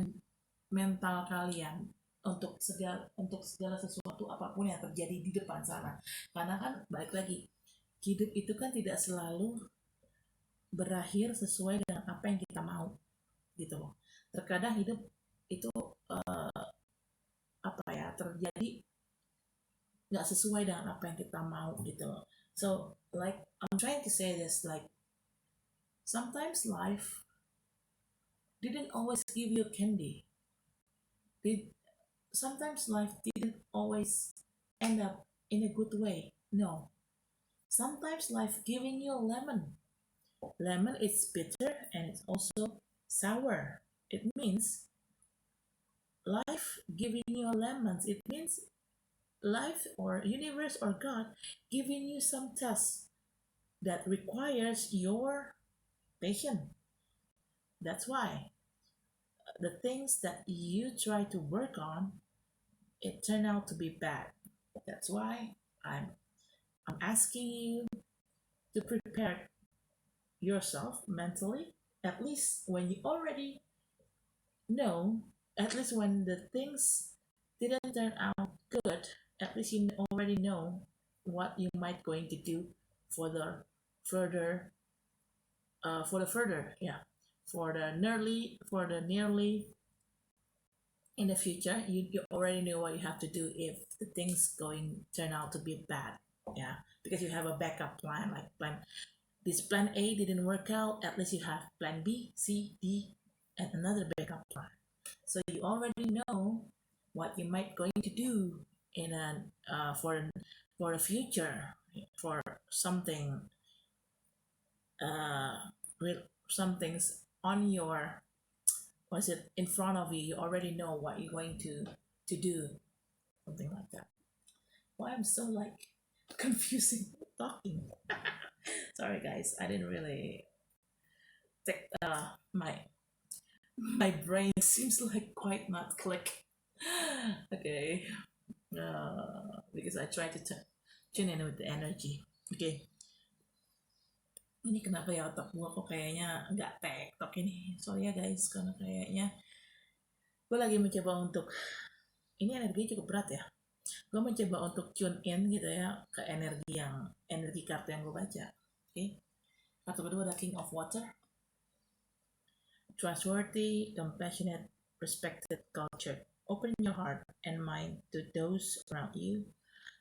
mental kalian untuk segala sesuatu apapun yang terjadi di depan sana. Karena kan balik lagi, hidup itu kan tidak selalu berakhir sesuai dengan apa yang kita mau gitu loh. Terkadang hidup itu terjadi nggak sesuai dengan apa yang kita mau gitu loh. So like I'm trying to say this, like sometimes life didn't always give you candy. Sometimes life didn't always end up in a good way. No. Sometimes life giving you a lemon. Lemon is bitter and it's also sour. It means life giving you lemons. It means life or universe or God giving you some tests that requires your patience. That's why the things that you try to work on, it turned out to be bad. That's why I'm asking you to prepare yourself mentally, at least when you already know, at least when the things didn't turn out good, at least you already know what you might going to do for the further for the nearly in the future. You already know what you have to do if the things going turn out to be bad, yeah, because you have a backup plan, like plan A didn't work out, at least you have plan B, C, D, and another backup plan. So you already know what you might going to do in for the future, for something something's on your was it in front of you. You already know what you're going to do, something like that. Why I'm so like confusing talking. Sorry guys, I didn't really take my brain seems like quite not click. Okay, because I try to tune in with the energy. Okay, ini kenapa ya otak gua kok kayaknya nggak tektok ini. Sorry ya guys, karena kayaknya gue lagi mencoba untuk ini energinya cukup berat ya. Gue mencoba untuk tune in gitu ya ke energi kartu yang gue baca. Oke, kartu kedua ada King of Water. Trustworthy, compassionate, respected, cultured. Open your heart and mind to those around you.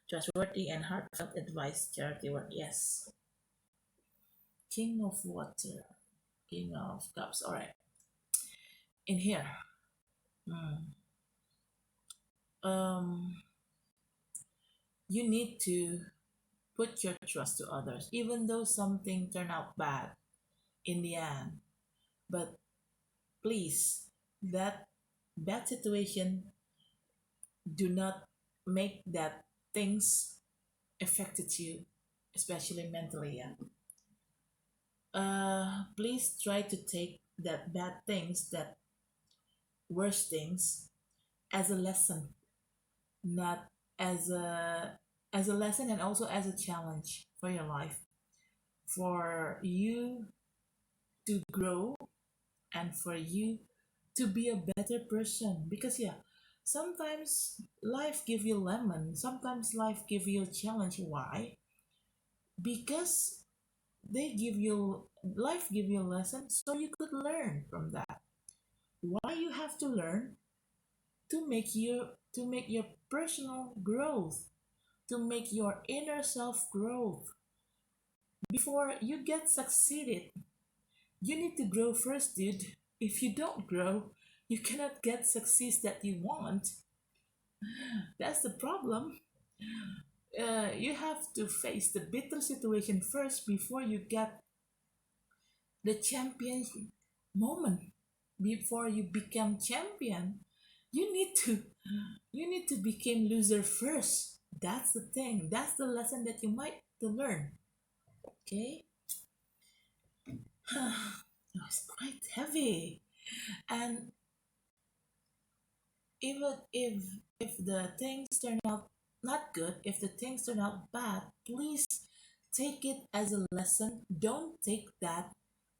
Trustworthy and heartfelt advice, charity work. Yes. King of Water, King of Cups. All right. In here, you need to put your trust to others, even though something turned out bad in the end. But please, that bad situation do not make that things affected you, especially mentally. Yeah. Please try to take that bad things, that worst things, as a lesson, not as a lesson, and also as a challenge for your life, for you to grow and for you to be a better person. Because yeah, sometimes life give you lemon, sometimes life give you a challenge. Why? Because life give you a lesson so you could learn from that. Why you have to learn? To make your personal growth, to make your inner self growth. Before you get succeeded, you need to grow first, dude. If you don't grow, you cannot get success that you want. That's the problem. you have to face the bitter situation first before you get the champion moment. Before you become champion, you need to become loser first. That's the thing. That's the lesson that you might to learn. Okay. It's quite heavy, and even if the things turn out not good, if the things turn out bad, please take it as a lesson. Don't take that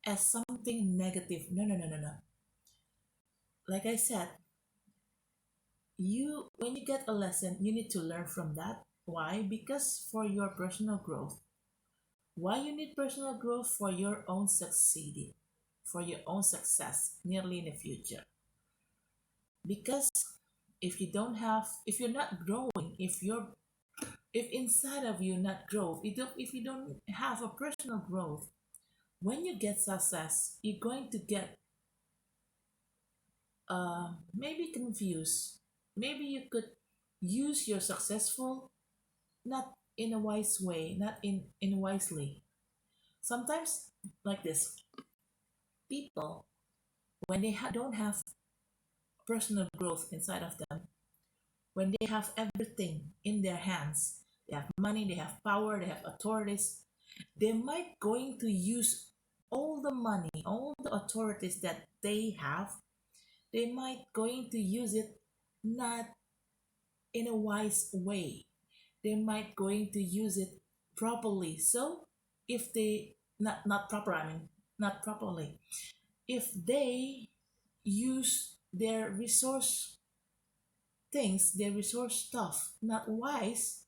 as something negative. No, no, no, no, no. Like I said, you when you get a lesson, you need to learn from that. Why? Because for your personal growth. Why you need personal growth? For your own succeeding, for your own success nearly in the future. Because if you're not growing, if inside of you not growth, if you don't have a personal growth, when you get success, you're going to get maybe confused. Maybe you could use your successful not in a wise way, not in wisely. Sometimes like this, people when they don't have personal growth inside of them, when they have everything in their hands, they have money, they have power, they have authorities, they might going to use all the money, all the authorities that they have, they might going to use it not in a wise way. They might going to use it properly. So if they not proper, I mean not properly. If they use their resource things, their resource stuff not wise,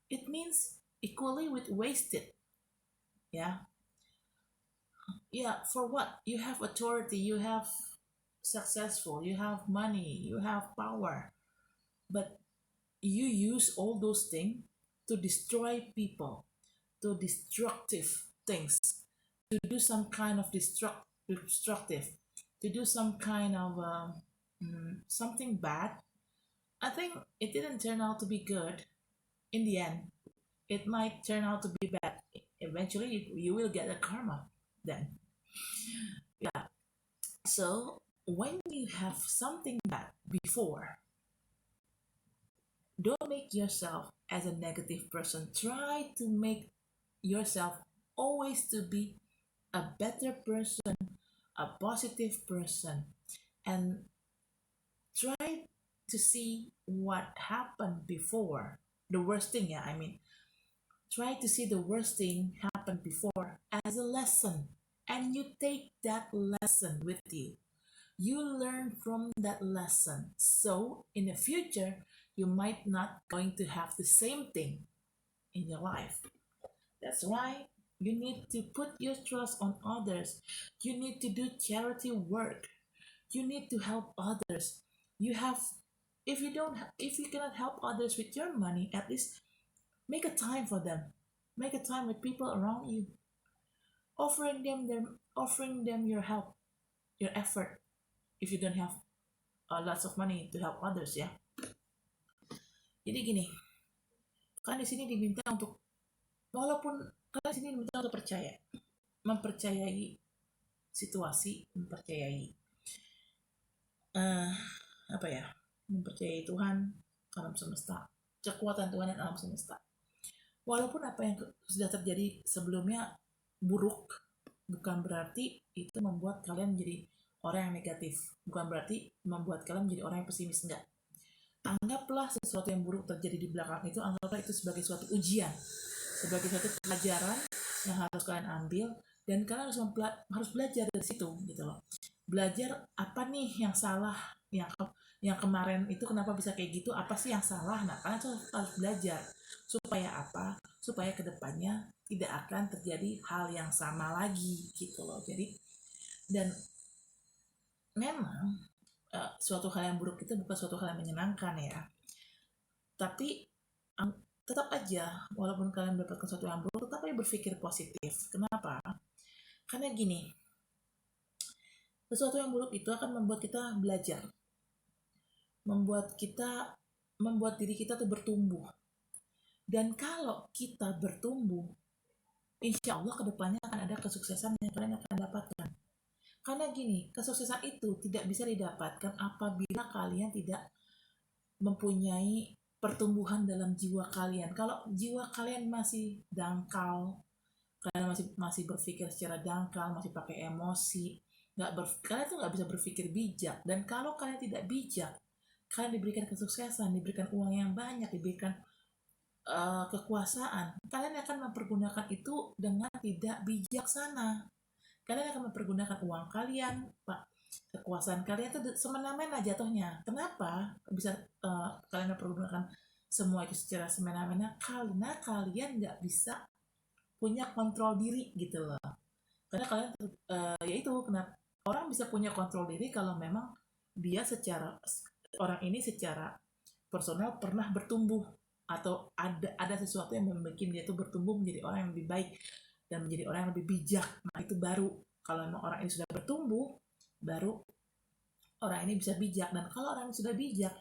it means equally with wasted. Yeah. Yeah, for what? You have authority, you have successful, you have money, you have power, but you use all those things to destroy people, to destructive things, to do some kind of destructive, to do some kind of something bad. I think it didn't turn out to be good in the end. It might turn out to be bad. Eventually, you will get a karma then. Yeah. So when you have something bad before, don't make yourself as a negative person. Try to make yourself always to be a better person, a positive person, and try to see what happened before. The worst thing, yeah, I mean, try to see the worst thing happen before as a lesson, and you take that lesson with you. You learn from that lesson. So in the future, you might not going to have the same thing in your life. That's why you need to put your trust on others. You need to do charity work. You need to help others. You have if you cannot help others with your money, at least make a time for them. Make a time with people around you. Offering them your help, your effort if you don't have lots of money to help others ya. Jadi gini, kan di sini diminta untuk walaupun kan di sini diminta untuk percaya, mempercayai situasi, mempercayai apa ya, mempercayai Tuhan, alam semesta, kekuatan Tuhan dan alam semesta. Walaupun apa yang sudah terjadi sebelumnya buruk, bukan berarti itu membuat kalian menjadi orang yang negatif, bukan berarti membuat kalian menjadi orang yang pesimis, enggak. Anggaplah sesuatu yang buruk terjadi di belakang itu, anggaplah itu sebagai suatu ujian, sebagai suatu pelajaran yang harus kalian ambil, dan kalian harus belajar dari situ gitu loh. Belajar apa nih yang salah, yang kemarin itu kenapa bisa kayak gitu, apa sih yang salah. Nah, kalian harus belajar supaya apa? Supaya kedepannya tidak akan terjadi hal yang sama lagi gitu loh. Jadi dan memang suatu hal yang buruk itu bukan suatu hal yang menyenangkan ya. Tapi tetap aja walaupun kalian mendapatkan sesuatu yang buruk, tetap aja berpikir positif. Kenapa? Karena gini, sesuatu yang buruk itu akan membuat kita belajar, membuat diri kita tuh bertumbuh. Dan kalau kita bertumbuh, insya Allah kedepannya akan ada kesuksesan yang kalian akan dapatkan. Karena gini, kesuksesan itu tidak bisa didapatkan apabila kalian tidak mempunyai pertumbuhan dalam jiwa kalian. Kalau jiwa kalian masih dangkal, kalian masih berpikir secara dangkal, masih pakai emosi, kalian tuh nggak bisa berpikir bijak. Dan kalau kalian tidak bijak, kalian diberikan kesuksesan, diberikan uang yang banyak, diberikan kekuasaan, kalian akan mempergunakan itu dengan tidak bijaksana. Kalian akan mempergunakan uang kalian, kekuasaan kalian itu semena-mena jatuhnya. Kenapa bisa kalian mempergunakan semua itu secara semena-mena? Karena kalian nggak bisa punya kontrol diri gitu loh. Karena kalian yaitu kenapa orang bisa punya kontrol diri kalau memang dia orang ini secara personal pernah bertumbuh, atau ada sesuatu yang membuat dia itu bertumbuh menjadi orang yang lebih baik dan menjadi orang yang lebih bijak. Nah itu baru, kalau memang orang ini sudah bertumbuh, baru orang ini bisa bijak. Dan kalau orang ini sudah bijak,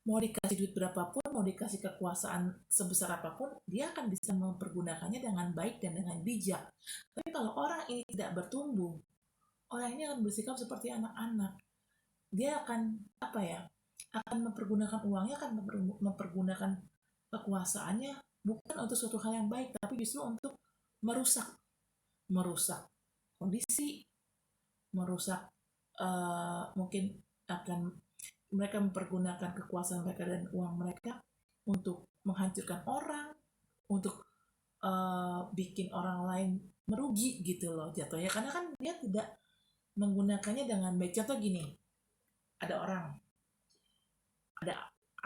mau dikasih duit berapapun, mau dikasih kekuasaan sebesar apapun, dia akan bisa mempergunakannya dengan baik dan dengan bijak. Tapi kalau orang ini tidak bertumbuh, orang ini akan bersikap seperti anak-anak. Dia akan akan mempergunakan uangnya, akan mempergunakan kekuasaannya bukan untuk suatu hal yang baik, tapi justru untuk merusak kondisi, merusak mungkin akan mereka mempergunakan kekuasaan mereka dan uang mereka untuk menghancurkan orang, untuk bikin orang lain merugi gitu loh jatuhnya, karena kan dia tidak menggunakannya dengan baik. Contoh gini, ada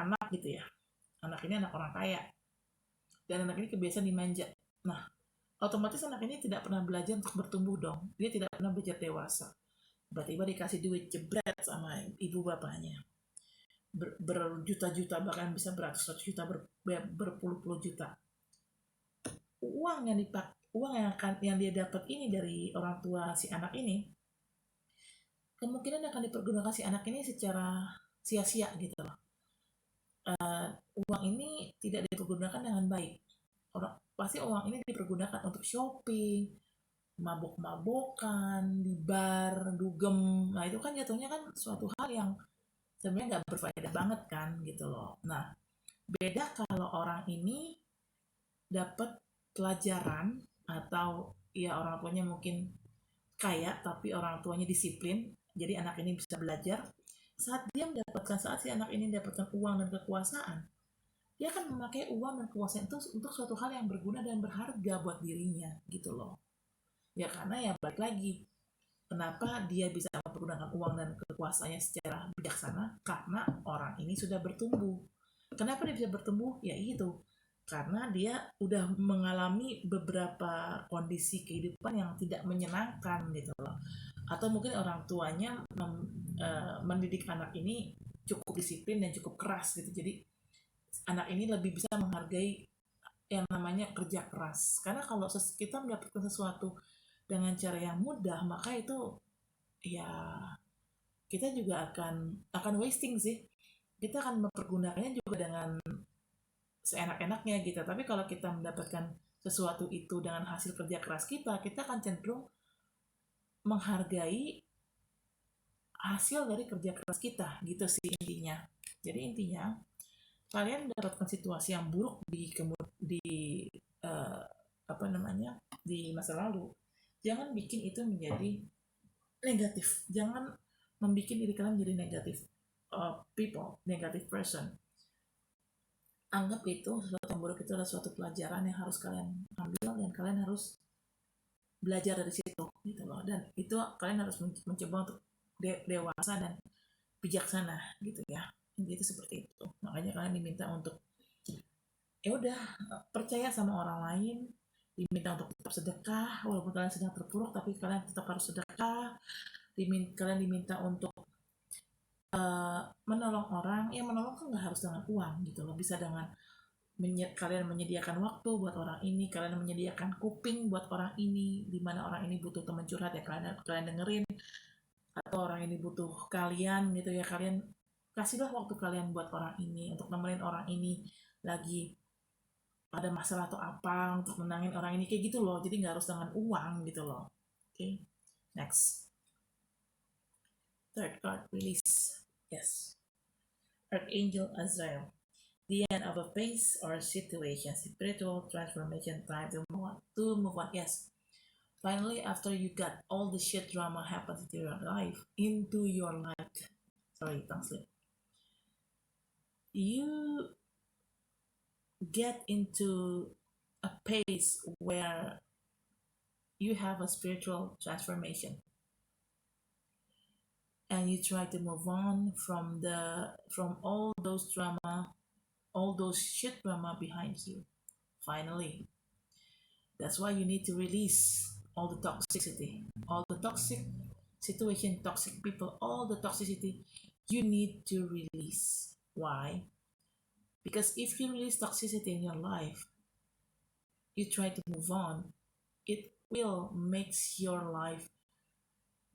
anak gitu ya, anak ini anak orang kaya, dan anak ini kebiasaan dimanja. Nah, otomatis anak ini tidak pernah belajar untuk bertumbuh dong. Dia tidak pernah belajar dewasa. Tiba-tiba dikasih duit jebret sama ibu bapaknya, berjuta-juta, bahkan bisa beratus juta, berpuluh-puluh juta. Uang yang dia dapat ini dari orang tua si anak ini, kemungkinan akan dipergunakan si anak ini secara sia-sia gitu loh. Uang ini tidak dipergunakan dengan baik. Pasti uang ini dipergunakan untuk shopping, mabok-mabokan, di bar, dugem. Nah itu kan jatuhnya kan suatu hal yang sebenarnya nggak berfaedah banget kan gitu loh. Nah beda kalau orang ini dapat pelajaran, atau ya orang tuanya mungkin kaya tapi orang tuanya disiplin, jadi anak ini bisa belajar. Saat si anak ini mendapatkan uang dan kekuasaan, dia akan memakai uang dan kekuasaan itu untuk suatu hal yang berguna dan berharga buat dirinya gitu loh. Ya karena ya balik lagi, kenapa dia bisa menggunakan uang dan kekuasaannya secara bijaksana? Karena orang ini sudah bertumbuh. Kenapa dia bisa bertumbuh? Ya itu, karena dia udah mengalami beberapa kondisi kehidupan yang tidak menyenangkan gitu loh. Atau mungkin orang tuanya mendidik anak ini cukup disiplin dan cukup keras gitu. Jadi anak ini lebih bisa menghargai yang namanya kerja keras. Karena kalau kita mendapatkan sesuatu dengan cara yang mudah, maka itu ya kita juga akan wasting sih. Kita akan mempergunakannya juga dengan seenak-enaknya gitu. Tapi kalau kita mendapatkan sesuatu itu dengan hasil kerja keras kita akan cenderung menghargai hasil dari kerja keras kita gitu sih intinya. Jadi intinya kalian mendapatkan situasi yang buruk di masa lalu, jangan bikin itu menjadi negatif. Jangan membuat diri kalian menjadi negatif negative person. Anggap itu sesuatu yang buruk itu adalah suatu pelajaran yang harus kalian ambil, dan kalian harus belajar dari situ gitu loh. Dan itu kalian harus mencoba untuk dewasa dan bijaksana gitu ya. Jadi seperti itu. Makanya kalian diminta untuk ya udah percaya sama orang lain, diminta untuk tetap sedekah walaupun kalian sedang terpuruk, tapi kalian tetap harus sedekah. Kalian diminta untuk menolong orang. Ya menolong kan nggak harus dengan uang gitu loh, bisa dengan kalian menyediakan waktu buat orang ini, kalian menyediakan kuping buat orang ini, dimana orang ini butuh teman curhat ya kalian dengerin, atau orang ini butuh kalian gitu ya, kalian kasihlah waktu kalian buat orang ini, untuk nemenin orang ini lagi ada masalah atau apa untuk menangin orang ini kayak gitu loh. Jadi nggak harus dengan uang gitu loh. Oke, next. Third card, release. Yes. Archangel Azrael. The end of a phase or situation, spiritual transformation, time to move on. To move on, yes. Finally, after you got all the shit drama happens into your life, sorry, tongue slip. You get into a pace where you have a spiritual transformation and you try to move on from all those drama, all those shit drama behind you. Finally, that's why you need to release all the toxicity, all the toxic situation, toxic people, all the toxicity you need to release. Why? Because if you release toxicity in your life, you try to move on, it will make your life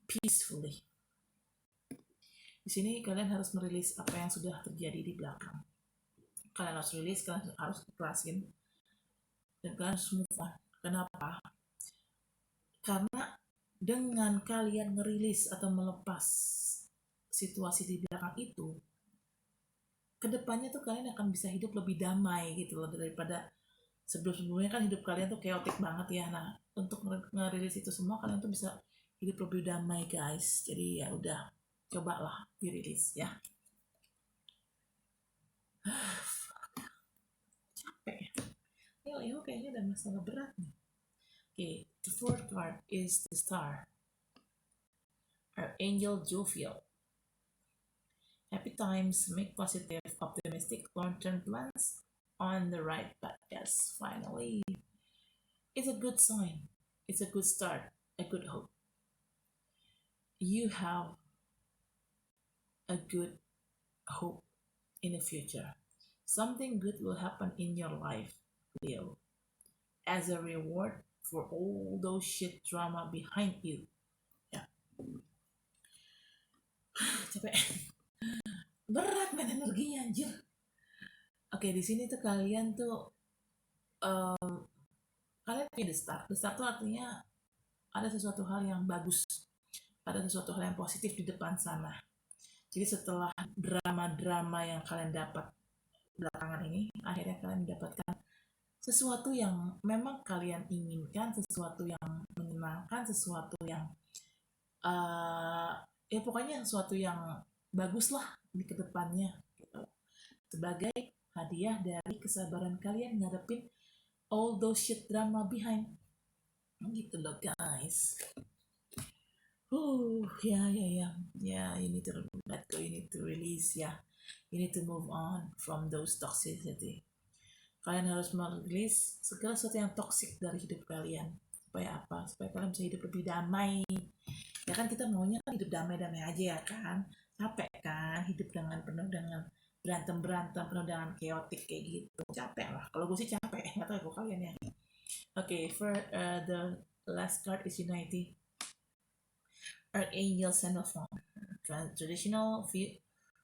peacefully. Di sini kalian harus merilis apa yang sudah terjadi di belakang. Kalian harus rilis, kalian harus ikhlasin, dan kalian harus move on. Kenapa? Karena dengan kalian merilis atau melepas situasi di belakang itu, kedepannya tuh kalian akan bisa hidup lebih damai gitu loh, daripada sebelum-sebelumnya kan hidup kalian tuh chaotic banget ya. Nah, untuk ngerilis itu semua kalian tuh bisa hidup lebih damai guys. Jadi ya udah, cobalah dirilis ya. Capek. Leo kayaknya ada masalah berat nih. Okay, the fourth card is the Star. Archangel Jophiel. Happy times, make positive, optimistic, long-term plans on the right path. Yes, finally. It's a good sign. It's a good start, a good hope. You have a good hope in the future. Something good will happen in your life, Leo, as a reward for all those shit drama behind you. Ya. Capek. Berat men energinya anjir. Oke, di sini tuh kalian tuh kalian punya the start. The start tuh artinya ada sesuatu hal yang bagus, ada sesuatu hal yang positif di depan sana. Jadi setelah drama-drama yang kalian dapat belakangan ini, akhirnya kalian mendapatkan sesuatu yang memang kalian inginkan, sesuatu yang menyenangkan, sesuatu yang ya pokoknya sesuatu yang bagus lah di kedepannya gitu. Sebagai hadiah dari kesabaran kalian ngadepin all those shit drama behind gitu loh guys. Yeah, you need to let go, you need to release ya. You need to move on from those toxicity. Kalian harus merilis segala sesuatu yang toksik dari hidup kalian. Supaya apa? Supaya kalian bisa hidup lebih damai. Ya kan kita maunya kan hidup damai-damai aja ya kan. Capek kan hidup penuh dengan berantem-berantem, penuh dengan chaotic kayak gitu. Capek lah. Kalau gue sih capek. Nggak tahu ya kok kalian ya. Okay, for the last card is Unity. Archangel Xenophon. Traditional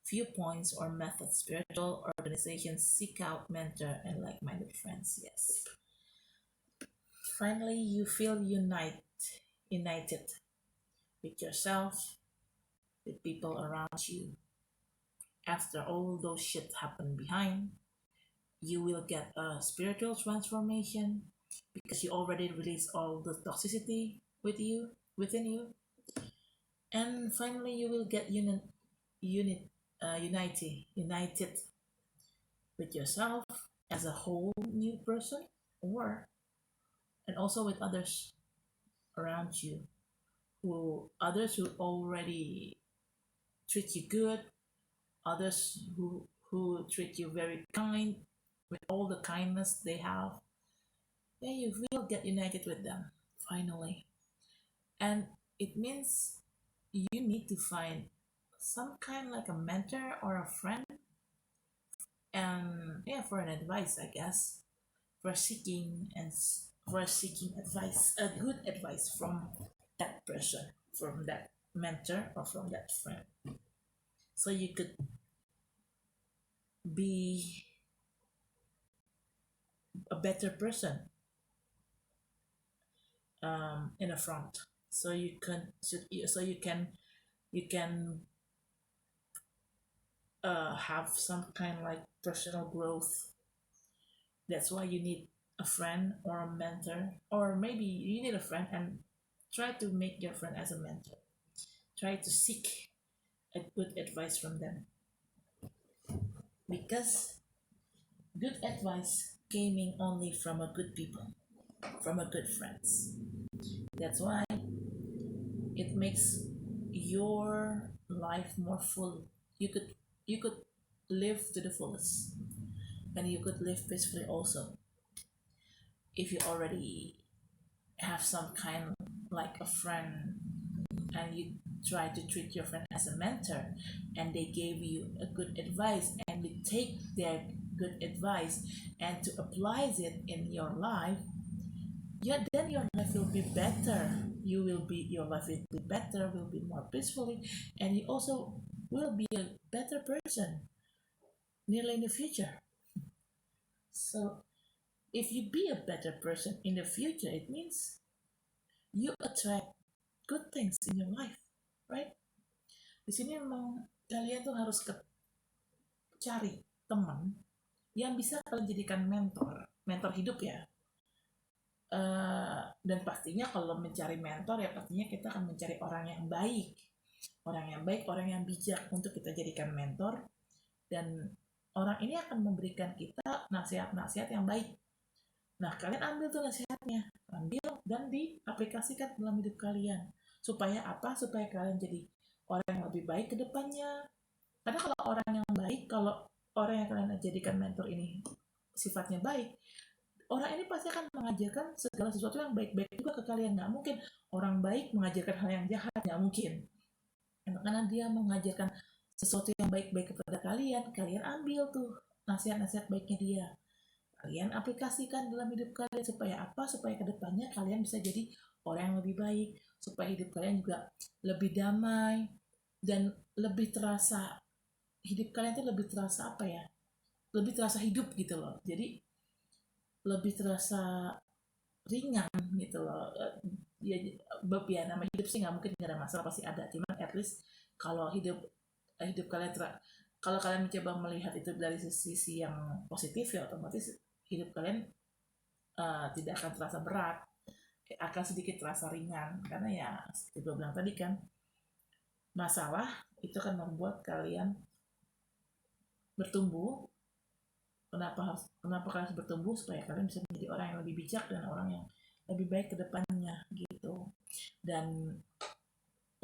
viewpoints or methods, spiritual organizations seek out mentor and like-minded friends. Yes. Finally, you feel united with yourself, with people around you. After all those shit happen behind, you will get a spiritual transformation because you already released all the toxicity within you. And finally, you will get united with yourself as a whole new person, and also with others around you, others who already treat you good, others who treat you very kind, with all the kindness they have. Yeah, you will get united with them finally, and it means you need to find some kind like a mentor or a friend, and yeah, for an advice, I guess, for seeking advice, a good advice from that person, from that mentor or from that friend, so you could be a better person in the front, so you can have some kind of like personal growth. That's why you need a friend or a mentor, or maybe you need a friend and try to make your friend as a mentor. Try to seek a good advice from them, because good advice coming only from a good people, from a good friends. That's why it makes your life more full. You could live to the fullest, and you could live peacefully also if you already have some kind like a friend, and you try to treat your friend as a mentor, and they gave you a good advice, and you take their good advice and to apply it in your life, yeah, then your life will be better. Your life will be better, will be more peacefully, and you also will be a better person nearly in the future. So if you be a better person in the future, it means you attract good things in your life, right? Di sini memang kalian tuh harus cari teman yang bisa kalian jadikan mentor hidup ya. Dan pastinya kalau mencari mentor ya pastinya kita akan mencari orang yang baik, orang yang bijak untuk kita jadikan mentor, dan orang ini akan memberikan kita nasihat-nasihat yang baik. Nah, kalian ambil tuh nasihatnya, ambil dan diaplikasikan dalam hidup kalian. Supaya apa? Supaya kalian jadi orang yang lebih baik ke depannya. Karena kalau orang yang kalian jadikan mentor ini sifatnya baik, orang ini pasti akan mengajarkan segala sesuatu yang baik-baik juga ke kalian. Nggak mungkin orang baik mengajarkan hal yang jahat, nggak mungkin. Karena dia mengajarkan sesuatu yang baik-baik kepada kalian ambil tuh nasihat-nasihat baiknya dia. Kalian aplikasikan dalam hidup kalian, supaya apa? Supaya kedepannya kalian bisa jadi orang yang lebih baik, supaya hidup kalian juga lebih damai, dan lebih terasa, hidup kalian tuh lebih terasa apa ya? Lebih terasa hidup gitu loh. Jadi lebih terasa ringan gitu loh. Ya nama hidup sih nggak mungkin nggak ada masalah, pasti ada. Cuman at least kalau hidup kalian kalau kalian mencoba melihat itu dari sisi yang positif, ya otomatis hidup kalian tidak akan terasa berat, akan sedikit terasa ringan. Karena ya seperti gue bilang tadi kan, masalah itu akan membuat kalian bertumbuh. Kenapa kalian harus bertumbuh? Supaya kalian bisa menjadi orang yang lebih bijak dan orang yang lebih baik ke depannya gitu. Dan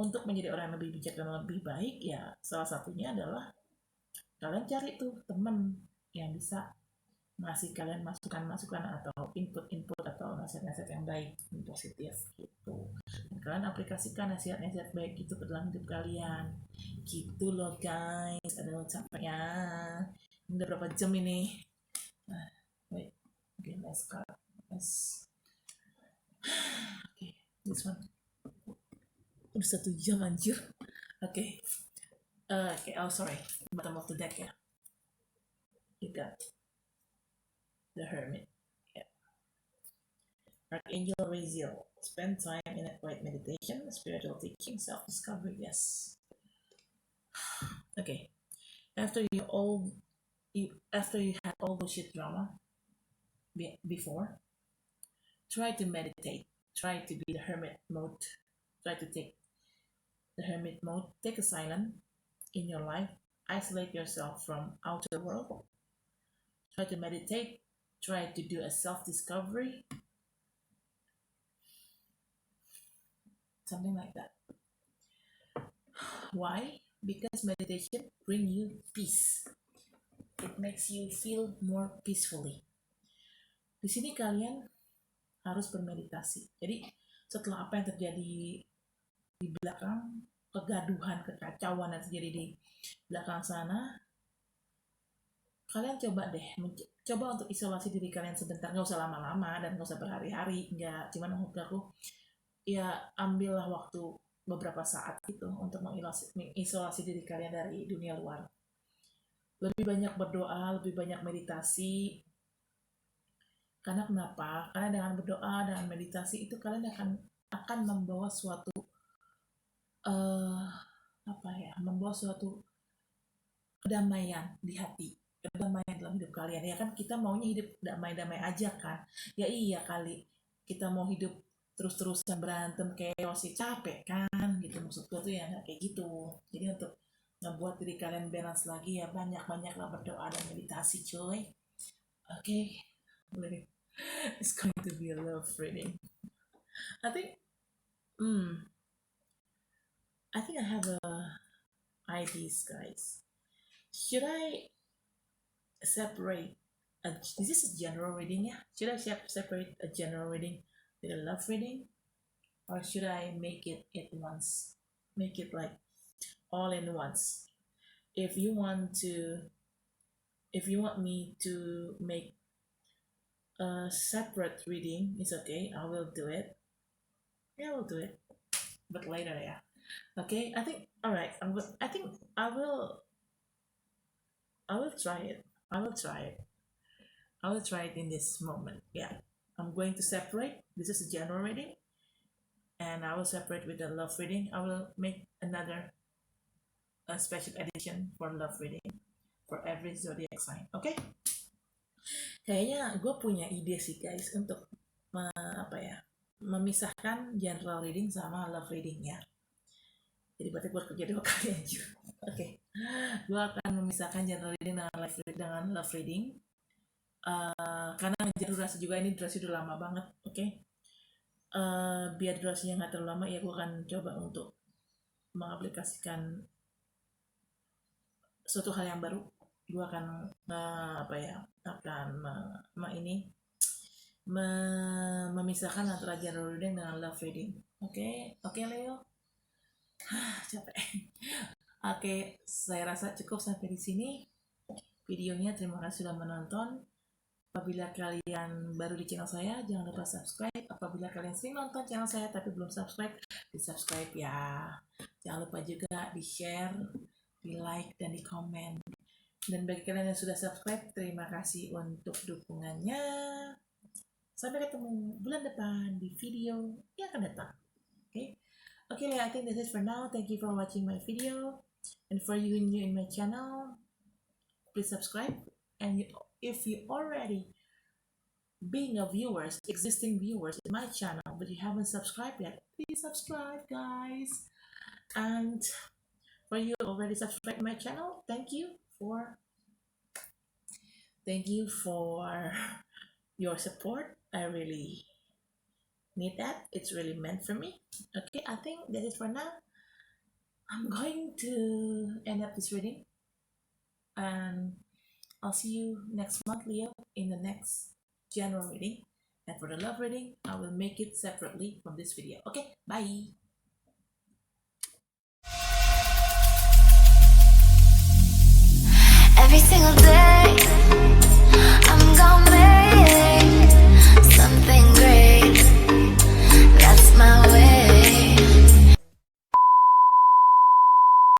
untuk menjadi orang yang lebih bijak dan lebih baik, ya salah satunya adalah kalian cari tuh teman yang bisa ngasih kalian masukan-masukan atau input atau nasihat-nasihat yang baik dan positif gitu. Dan kalian aplikasikan nasihat-nasihat baik itu ke dalam hidup kalian gitu loh guys. Aduh capek ya, udah berapa jam ini? Wait, okay, let's start. Okay, this one udah 1 jam anjir. Okay, oh sorry, bottom of the deck ya. You got the Hermit. Yeah. Archangel Raziel. Spend time in a quiet meditation, spiritual teaching, self-discovery. Yes. Okay. After you had all the shit drama before, try to meditate. Try to be the hermit mode. Try to take the hermit mode. Take a silence in your life. Isolate yourself from outer world. Try to meditate. Try to do a self-discovery, something like that. Why? Because meditation brings you peace. It makes you feel more peacefully. Di sini kalian harus bermeditasi. Jadi setelah apa yang terjadi di belakang, kegaduhan, kekacauan yang terjadi di belakang sana, kalian coba untuk isolasi diri kalian sebentar. Nggak usah lama-lama dan nggak usah berhari-hari, nggak. Cuman menurut aku ya ambillah waktu beberapa saat gitu untuk mengisolasi diri kalian dari dunia luar. Lebih banyak berdoa, lebih banyak meditasi, Karena kenapa? Karena dengan berdoa, dengan meditasi itu kalian akan membawa suatu membawa suatu kedamaian di hati, kedamaian dalam hidup kalian. Ya kan kita maunya hidup damai-damai aja kan. Ya iya kali kita mau hidup terus-terusan berantem chaos sih capek kan gitu, maksud gue tuh ya nggak kayak gitu. Jadi untuk ngebuat diri kalian balance lagi ya banyak-banyaklah berdoa dan meditasi cuy. Okay, it's going to be a love reading. I think I have ideas, guys. Should I separate this is a general reading, yeah? Should I separate a general reading with a love reading, or should I make it once? Make it like all in once. If you want me to make a separate reading, it's okay. I will do it. Yeah, I will do it, but later, yeah. Okay, I think all right. I think I will try it. I will try it in this moment. Yeah, I'm going to separate. This is a general reading, and I will separate with the love reading. I will make another special edition for love reading for every zodiac sign. Okay? Kayaknya gue punya ide sih guys untuk memisahkan general reading sama love reading ya. Jadi berarti gue kerja 2 kali aja. Oke. Gue akan memisahkan general reading dengan love reading. Karena ngejar durasi juga, ini durasi udah lama banget. Oke. Biar durasinya nggak terlalu lama ya, gue akan coba untuk mengaplikasikan suatu hal yang baru. Gue akan memisahkan antara general reading dengan love reading. Oke, Leo. Capek. Oke, saya rasa cukup sampai di sini videonya. Terima kasih sudah menonton. Apabila kalian baru di channel saya, jangan lupa subscribe. Apabila kalian sering nonton channel saya tapi belum subscribe, di subscribe ya. Jangan lupa juga di share, di like, dan di komen. Dan bagi kalian yang sudah subscribe, terima kasih untuk dukungannya. Sampai ketemu bulan depan di video yang akan datang. Okay, I think this is for now. Thank you for watching my video. And for you new in my channel, please subscribe. And if you already being existing viewers in my channel, but you haven't subscribed yet, please subscribe, guys. And for you already subscribed my channel, thank you for your support. I really need that. It's really meant for me. Okay, I think that is for now. I'm going to end up this reading, and I'll see you next month, Leo, in the next general reading. And for the love reading, I will make it separately from this video. Okay, bye.